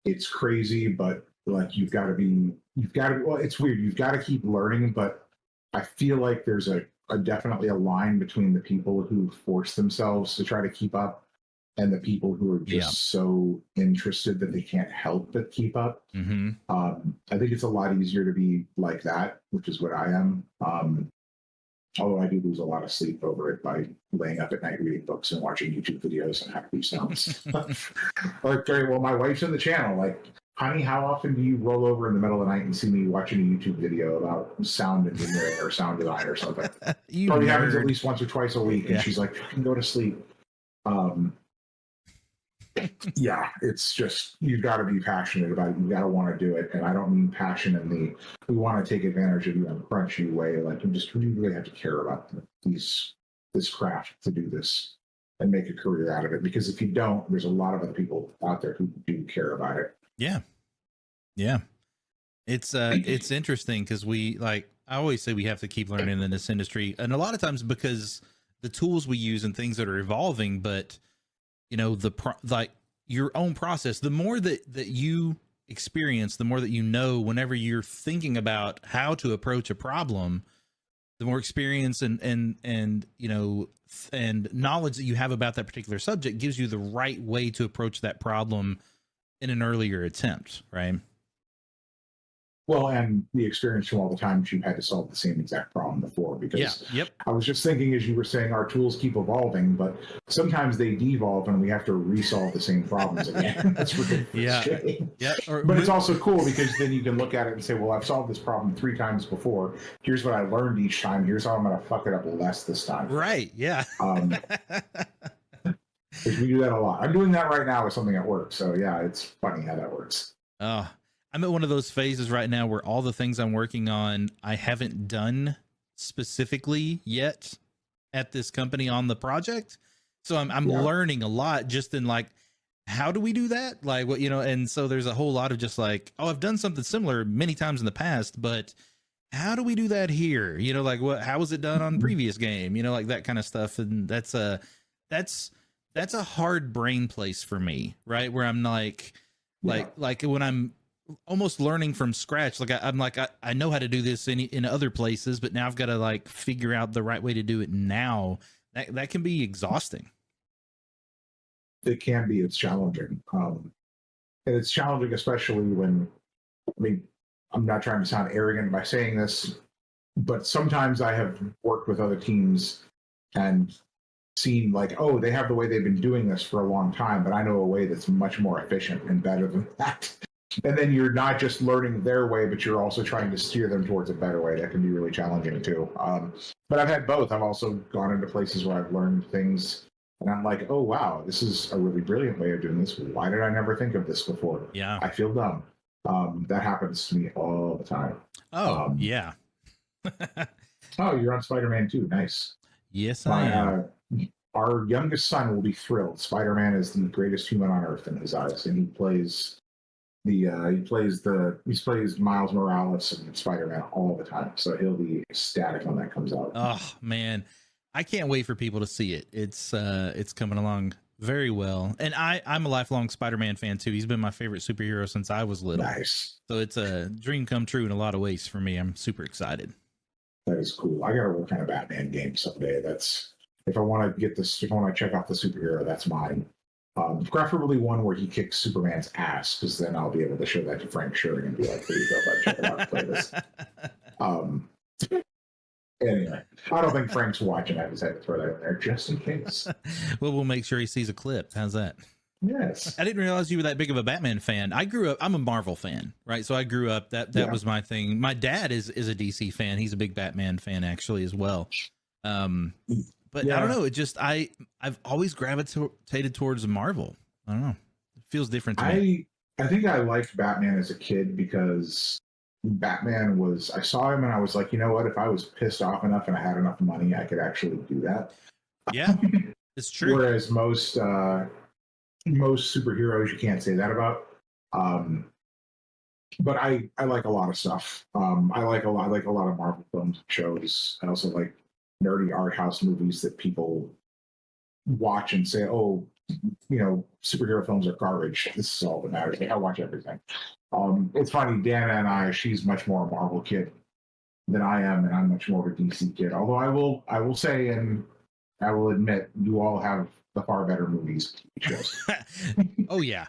it's crazy, but well, it's weird. You've got to keep learning, but I feel like there's definitely a line between the people who force themselves to try to keep up and the people who are just so interested that they can't help but keep up. Mm-hmm. I think it's a lot easier to be like that, which is what I am. Although I do lose a lot of sleep over it by laying up at night reading books and watching YouTube videos and happy sounds. Like, well, my wife's in the channel. Like, honey, how often do you roll over in the middle of the night and see me watching a YouTube video about sound engineering or sound design or something? Probably happens at least once or twice a week. And she's like, I can go to sleep. Yeah, it's just, you've got to be passionate about it. You got to want to do it. And I don't mean passion in the, we want to take advantage of you in a crunchy way. Like, you really have to care about this craft to do this and make a career out of it. Because if you don't, there's a lot of other people out there who do care about it. Yeah. Yeah. It's interesting because I always say we have to keep learning in this industry. And a lot of times because the tools we use and things that are evolving, but your own process, the more that you experience, the more that you know, whenever you're thinking about how to approach a problem, the more experience and knowledge that you have about that particular subject gives you the right way to approach that problem in an earlier attempt, right? Well, and the experience from all the times you've had to solve the same exact problem before, because I was just thinking, as you were saying, our tools keep evolving, but sometimes they devolve and we have to resolve the same problems again. That's ridiculous. But it's also cool because then you can look at it and say, well, I've solved this problem 3 times before. Here's what I learned each time. Here's how I'm going to fuck it up less this time. Right. Yeah. Because we do that a lot. I'm doing that right now with something at work. So yeah, it's funny how that works. Oh, I'm at one of those phases right now where all the things I'm working on, I haven't done specifically yet at this company on the project. So I'm learning a lot just in like, how do we do that? Like what, and so there's a whole lot of just like, oh, I've done something similar many times in the past, but how do we do that here? Like how was it done on the previous game? Like that kind of stuff. And that's a hard brain place for me, right? Where I'm like when I'm almost learning from scratch, like I know how to do this in other places, but now I've got to like figure out the right way to do it now. That can be exhausting. It can be. It's challenging. And it's challenging, especially when, I'm not trying to sound arrogant by saying this, but sometimes I have worked with other teams and seen like, oh, they have the way they've been doing this for a long time, but I know a way that's much more efficient and better than that. And then you're not just learning their way, but you're also trying to steer them towards a better way. That can be really challenging too. But I've had both. I've also gone into places where I've learned things and I'm like, oh, wow, this is a really brilliant way of doing this. Why did I never think of this before? Yeah. I feel dumb. That happens to me all the time. Oh, yeah. Oh, you're on Spider-Man too. Nice. Yes, I am. Our youngest son will be thrilled. Spider-Man is the greatest human on earth in his eyes, and he plays Miles Morales and Spider-Man all the time. So he'll be ecstatic when that comes out. Oh man, I can't wait for people to see it. It's coming along very well, and I'm a lifelong Spider-Man fan too. He's been my favorite superhero since I was little. Nice. So it's a dream come true in a lot of ways for me. I'm super excited. That is cool. I gotta work on a Batman game someday. That's if I want to check out the superhero, that's mine. Preferably one where he kicks Superman's ass, because then I'll be able to show that to Frank Sherry and be like, "Here you go, bud, check it out, play this." Anyway, I don't think Frank's watching. I just had to throw that in there just in case. Well, we'll make sure he sees a clip. How's that? Yes. I didn't realize you were that big of a Batman fan. I'm a Marvel fan, right? So I grew up, that was my thing. My dad is a DC fan. He's a big Batman fan actually as well. But I don't know. It just, I've always gravitated towards Marvel. I don't know. It feels different to me. I think I liked Batman as a kid because Batman I saw him and I was like, you know what? If I was pissed off enough and I had enough money, I could actually do that. Yeah, it's true. Whereas most superheroes, you can't say that about. But I like a lot of stuff. I like a lot of Marvel films and shows. I also like nerdy art house movies that people watch and say, oh, superhero films are garbage. This is all that matters. Like, I watch everything. It's funny, Dana and I, she's much more a Marvel kid than I am, and I'm much more of a DC kid. Although I will say, and I will admit, you all have the far better movies and shows. Oh yeah,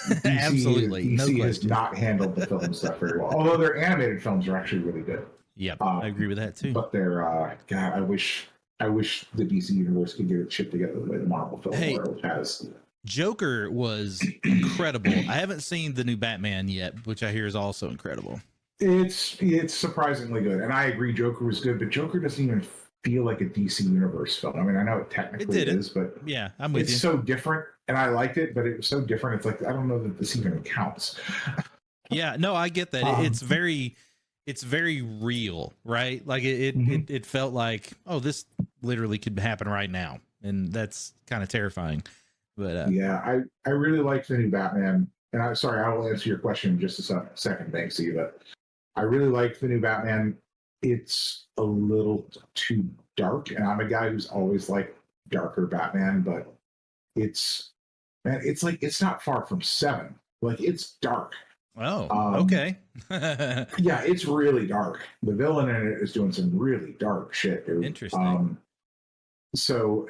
DC, absolutely, no DC has question. not handled the film stuff very well. Although their animated films are actually really good. Yep, I agree with that too. But they're God, I wish the DC universe could get its shit together the way the Marvel film world has. Joker was incredible. I haven't seen the new Batman yet, which I hear is also incredible. It's surprisingly good, and I agree Joker was good, but Joker doesn't even feel like a DC universe film. I mean, I know it technically is, but yeah, I'm with you. It's so different, and I liked it, but it was so different. It's like I don't know that this even counts. Yeah, no, I get that. It's very real, right? Like it felt like, oh, this literally could happen right now, and that's kind of terrifying. But yeah, I really liked the new Batman, and I'm sorry, I will answer your question in just a second, Banksy, but I really liked the new Batman. It's a little too dark, and I'm a guy who's always liked darker Batman, but it's like it's not far from Seven. Like it's dark. Oh, okay. Yeah, it's really dark. The villain in it is doing some really dark shit, dude. Interesting. So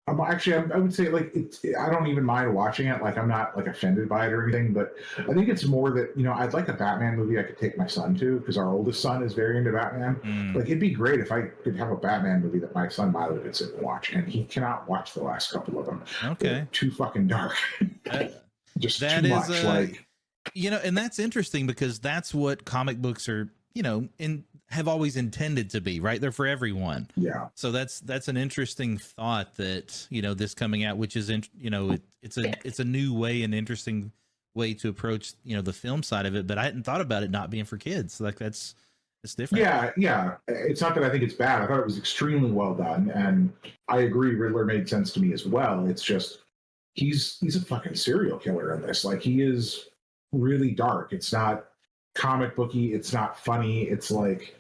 I'm actually, I would say like I don't even mind watching it. Like I'm not like offended by it or anything, but I think it's more that, you know, I'd like a Batman movie I could take my son to, because our oldest son is very into Batman. Like it'd be great if I could have a Batman movie that my son Milo could sit and watch, and he cannot watch the last couple of them. Okay. They're too fucking dark. Just that too is much. Like, you know, and that's interesting because that's what comic books are, you know, have always intended to be, right? They're for everyone. Yeah. So that's an interesting thought that, you know, this coming out, which is, you know, it's a new way, an interesting way to approach, you know, the film side of it. But I hadn't thought about it not being for kids. Like it's different. Yeah. It's not that I think it's bad. I thought it was extremely well done, and I agree Riddler made sense to me as well. It's just he's a fucking serial killer in this. Like he is really dark. It's not comic booky. It's not funny. It's like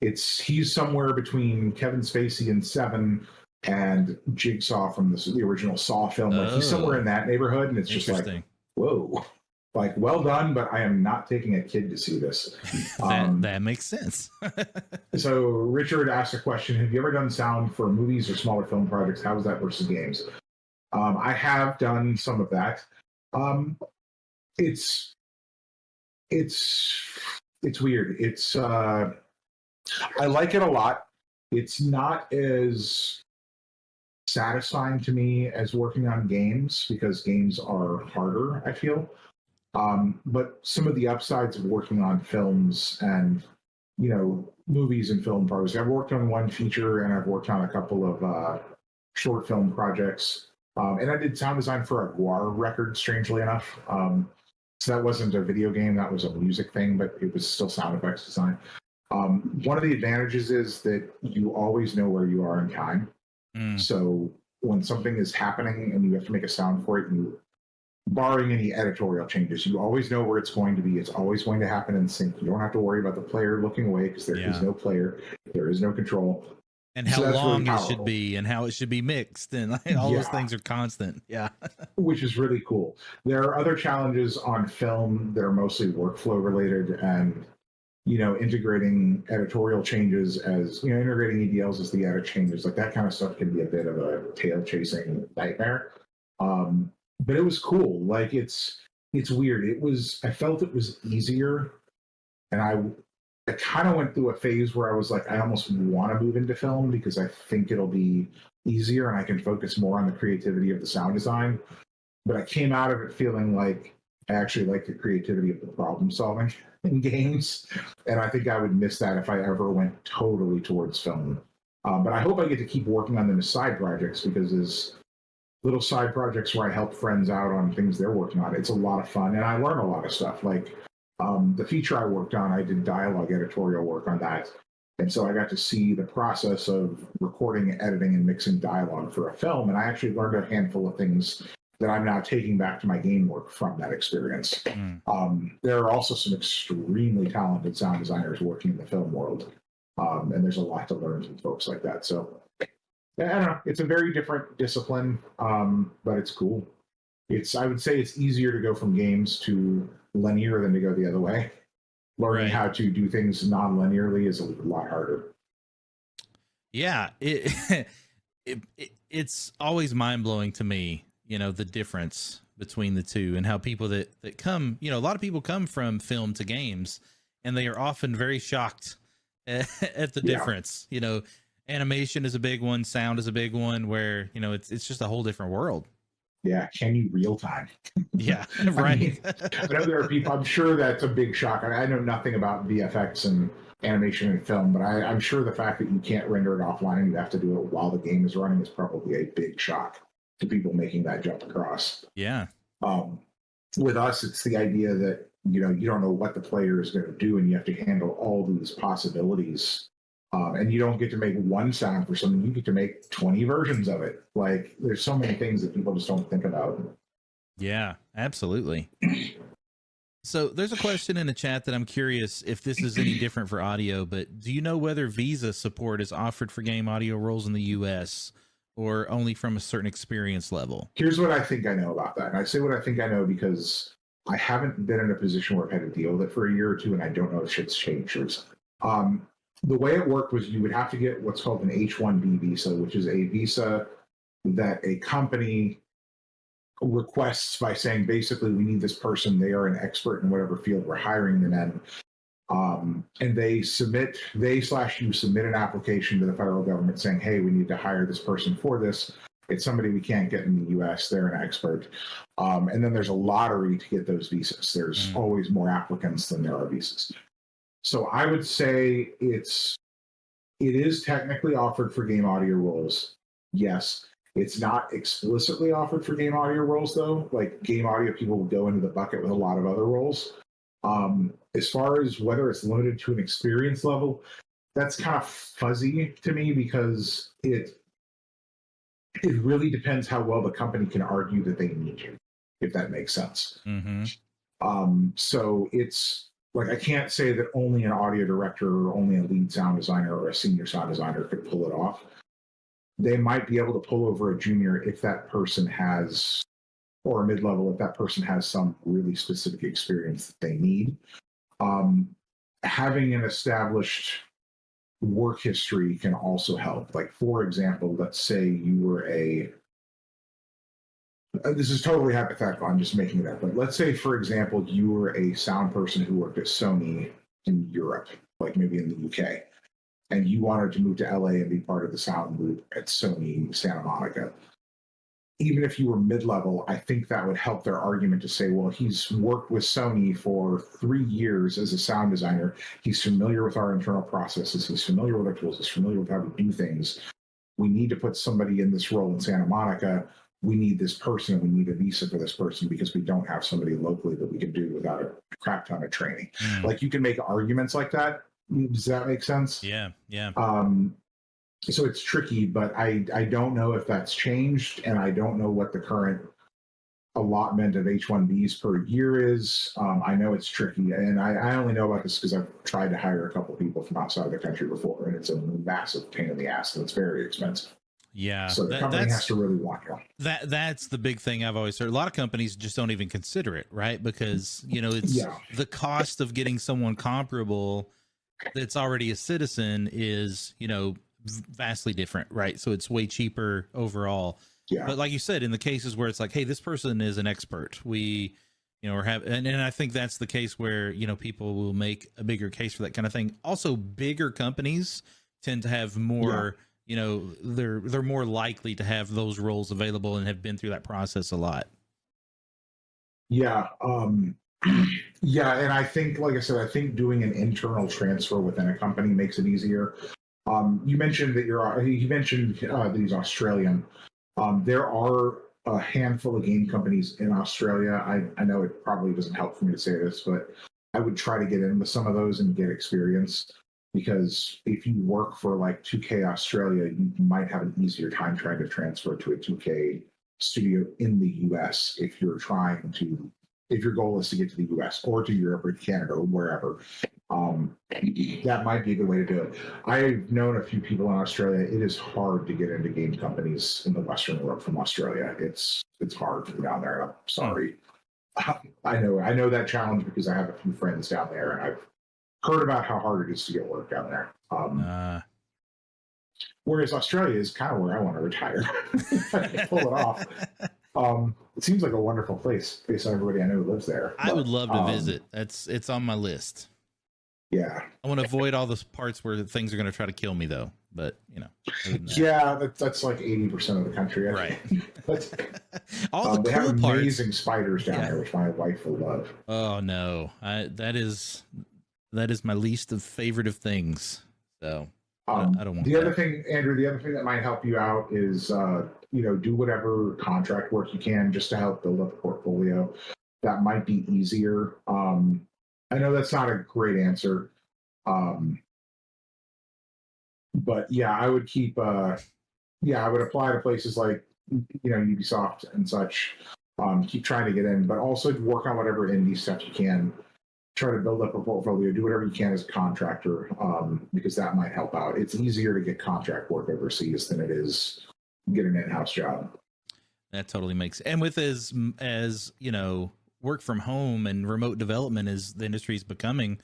he's somewhere between Kevin Spacey in Seven and Jigsaw from the original Saw film. Like he's somewhere in that neighborhood, and it's just like, whoa, like well done. But I am not taking a kid to see this. That makes sense. So Richard asked a question: have you ever done sound for movies or smaller film projects? How is that versus games? I have done some of that. It's weird. I like it a lot. It's not as satisfying to me as working on games, because games are harder, I feel. But some of the upsides of working on films and, you know, movies and film projects. I've worked on one feature, and I've worked on a couple of short film projects. And I did sound design for a Guar record, strangely enough. So that wasn't a video game, that was a music thing, but it was still sound effects design. One of the advantages is that you always know where you are in time. So when something is happening and you have to make a sound for it, barring any editorial changes, you always know where it's going to be. It's always going to happen in sync. You don't have to worry about the player looking away, because there is no player, there is no control. And how long really it should be, and how it should be mixed, and like, all those things are constant. Yeah. Which is really cool. There are other challenges on film that are mostly workflow related, and, you know, integrating editorial changes as, you know, integrating EDLs as the edit changes, like that kind of stuff can be a bit of a tail chasing nightmare. But it was cool. Like it's weird. I felt it was easier, and I kind of went through a phase where I was like, I almost want to move into film, because I think it'll be easier and I can focus more on the creativity of the sound design. But I came out of it feeling like I actually like the creativity of the problem solving in games. And I think I would miss that if I ever went totally towards film. But I hope I get to keep working on them as side projects, because as little side projects where I help friends out on things they're working on, it's a lot of fun. And I learn a lot of stuff. Like, the feature I worked on, I did dialogue editorial work on that. And so I got to see the process of recording, editing, and mixing dialogue for a film. And I actually learned a handful of things that I'm now taking back to my game work from that experience. There are also some extremely talented sound designers working in the film world. And there's a lot to learn from folks like that. So I don't know. It's a very different discipline, but it's cool. I would say it's easier to go from games to linear than to go the other way. Learning how to do things non-linearly is a lot harder. Yeah, it's always mind blowing to me, the difference between the two and how people that come, a lot of people come from film to games and they are often very shocked at the Yeah. difference. Animation is a big one, sound is a big one where, it's just a whole different world. Yeah. Can you real time? Yeah. I Right. mean, I know there are people, I'm sure that's a big shock. I know nothing about VFX and animation and film, but I'm sure the fact that you can't render it offline and you have to do it while the game is running is probably a big shock to people making that jump across. Yeah. With us, it's the idea that, you don't know what the player is going to do and you have to handle all these possibilities. And you don't get to make one sound for something, you get to make 20 versions of it. Like, there's so many things that people just don't think about. Yeah, absolutely. So there's a question in the chat that I'm curious if this is any different for audio, but do you know whether Visa support is offered for game audio roles in the US or only from a certain experience level? Here's what I think I know about that. And I say what I think I know because I haven't been in a position where I've had to deal with it for a year or two, and I don't know if shit's changed recently. The way it worked was you would have to get what's called an H-1B visa, which is a visa that a company requests by saying, basically, we need this person. They are an expert in whatever field we're hiring them in. And you submit an application to the federal government saying, hey, we need to hire this person for this. It's somebody we can't get in the US. They're an expert. And then there's a lottery to get those visas. There's always more applicants than there are visas. So I would say it is technically offered for game audio roles. Yes. It's not explicitly offered for game audio roles, though. Like, game audio people will go into the bucket with a lot of other roles. As far as whether it's limited to an experience level, that's kind of fuzzy to me because it really depends how well the company can argue that they need you, if that makes sense. So it's like, I can't say that only an audio director or only a lead sound designer or a senior sound designer could pull it off. They might be able to pull over a junior if that person has, or a mid-level if that person has some really specific experience that they need. Having an established work history can also help. Like, for example, let's say you were this is totally hypothetical, I'm just making it up, but let's say, for example, you were a sound person who worked at Sony in Europe, like maybe in the UK, and you wanted to move to LA and be part of the sound group at Sony Santa Monica. Even if you were mid-level, I think that would help their argument to say, well, he's worked with Sony for 3 years as a sound designer. He's familiar with our internal processes. He's familiar with our tools. He's familiar with how we do things. We need to put somebody in this role in Santa Monica. We need this person. We need a visa for this person because we don't have somebody locally that we can do without a crap ton of training. Like, you can make arguments like that. Does that make sense? Yeah. So it's tricky, but I don't know if that's changed, and I don't know what the current allotment of H-1Bs per year is. I know it's tricky, and I only know about this because I've tried to hire a couple of people from outside of the country before, and it's a massive pain in the ass, and it's very expensive. Yeah. So the company has to really want you. That's the big thing I've always heard. A lot of companies just don't even consider it, right? Because, it's the cost of getting someone comparable that's already a citizen is, vastly different, right? So it's way cheaper overall. Yeah. But like you said, in the cases where it's like, hey, this person is an expert, we, and I think that's the case where, people will make a bigger case for that kind of thing. Also, bigger companies tend to have more, they're more likely to have those roles available and have been through that process a lot. Yeah. Yeah. And I think, like I said, I think doing an internal transfer within a company makes it easier. You mentioned that that he's Australian. There are a handful of game companies in Australia. I know it probably doesn't help for me to say this, but I would try to get in with some of those and get experience, because if you work for like 2K Australia, you might have an easier time trying to transfer to a 2K studio in the US if your goal is to get to the US or to Europe or Canada or wherever. That might be a good way to do it. I've known a few people in Australia. It is hard to get into game companies in the Western world from Australia. It's hard down there. I'm sorry. I know that challenge because I have a few friends down there, and I've heard about how hard it is to get work down there. Whereas Australia is kind of where I want to retire. If I can pull it off. It seems like a wonderful place based on everybody I know who lives there. I would love to visit. It's on my list. Yeah. I want to avoid all those parts where things are going to try to kill me, though. But you know, yeah, that's like 80% of the country, right? But, all the they cool have parts. Amazing spiders down there, which my wife will love. Oh no, that is my least of favorite of things. So I don't want the that. other thing, Andrew. The other thing that might help you out is do whatever contract work you can just to help build up a portfolio. That might be easier. I know that's not a great answer. But yeah, I would keep. I would apply to places like Ubisoft and such. Keep trying to get in, but also work on whatever indie stuff you can. Try to build up a portfolio. Do whatever you can as a contractor, because that might help out. It's easier to get contract work overseas than it is get an in-house job. That totally makes. And with as work from home and remote development as the industry is becoming,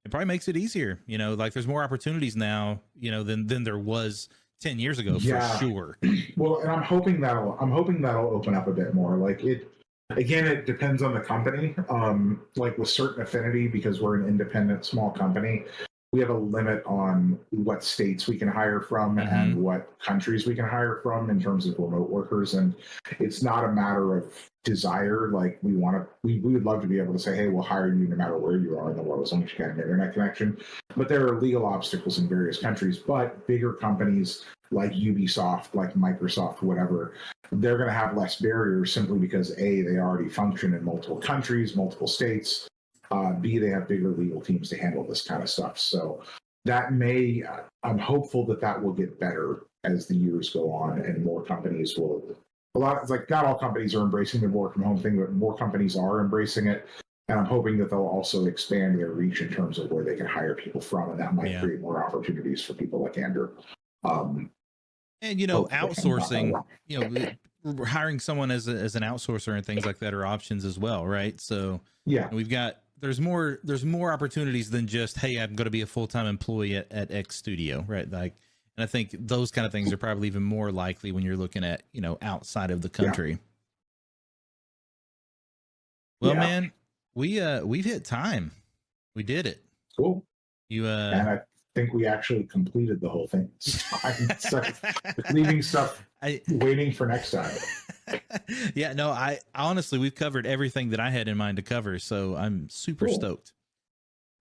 it probably makes it easier. Like there's more opportunities now, than there was 10 years ago, for sure. Well, and I'm hoping that'll open up a bit more. Like it depends on the company. Like with certain affinity, because we're an independent small company, we have a limit on what states we can hire from and what countries we can hire from in terms of remote workers. And it's not a matter of desire. Like we would love to be able to say, hey, we'll hire you no matter where you are in the world as long as you have an internet connection. But there are legal obstacles in various countries. But bigger companies like Ubisoft, like Microsoft, whatever, they're going to have less barriers simply because A, they already function in multiple countries, multiple states. B, they have bigger legal teams to handle this kind of stuff. So that I'm hopeful that will get better as the years go on and more companies will. Not all companies are embracing the work from home thing, but more companies are embracing it. And I'm hoping that they'll also expand their reach in terms of where they can hire people from. And that might create more opportunities for people like Andrew. And outsourcing, hiring someone as an outsourcer and things like that are options as well, right? So yeah, there's more opportunities than just, hey, I'm going to be a full-time employee at X studio, right? Like, and I think those kind of things are probably even more likely when you're looking at outside of the country. Well, man, we've hit time. We did it. Cool. And I think we actually completed the whole thing. So leaving stuff waiting for next time. Yeah, no, I honestly, we've covered everything that I had in mind to cover, so I'm super stoked.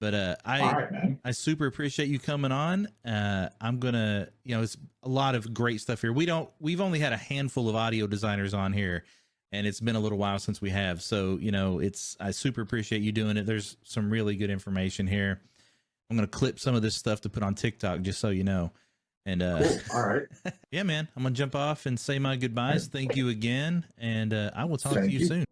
But I super appreciate you coming on. I'm gonna, it's a lot of great stuff here. We've only had a handful of audio designers on here, and it's been a little while since we have. So I super appreciate you doing it. There's some really good information here. I'm gonna clip some of this stuff to put on TikTok, just so you know. And cool. All right. Yeah, man, I'm gonna jump off and say my goodbyes. Thank you again, and I will talk to you soon.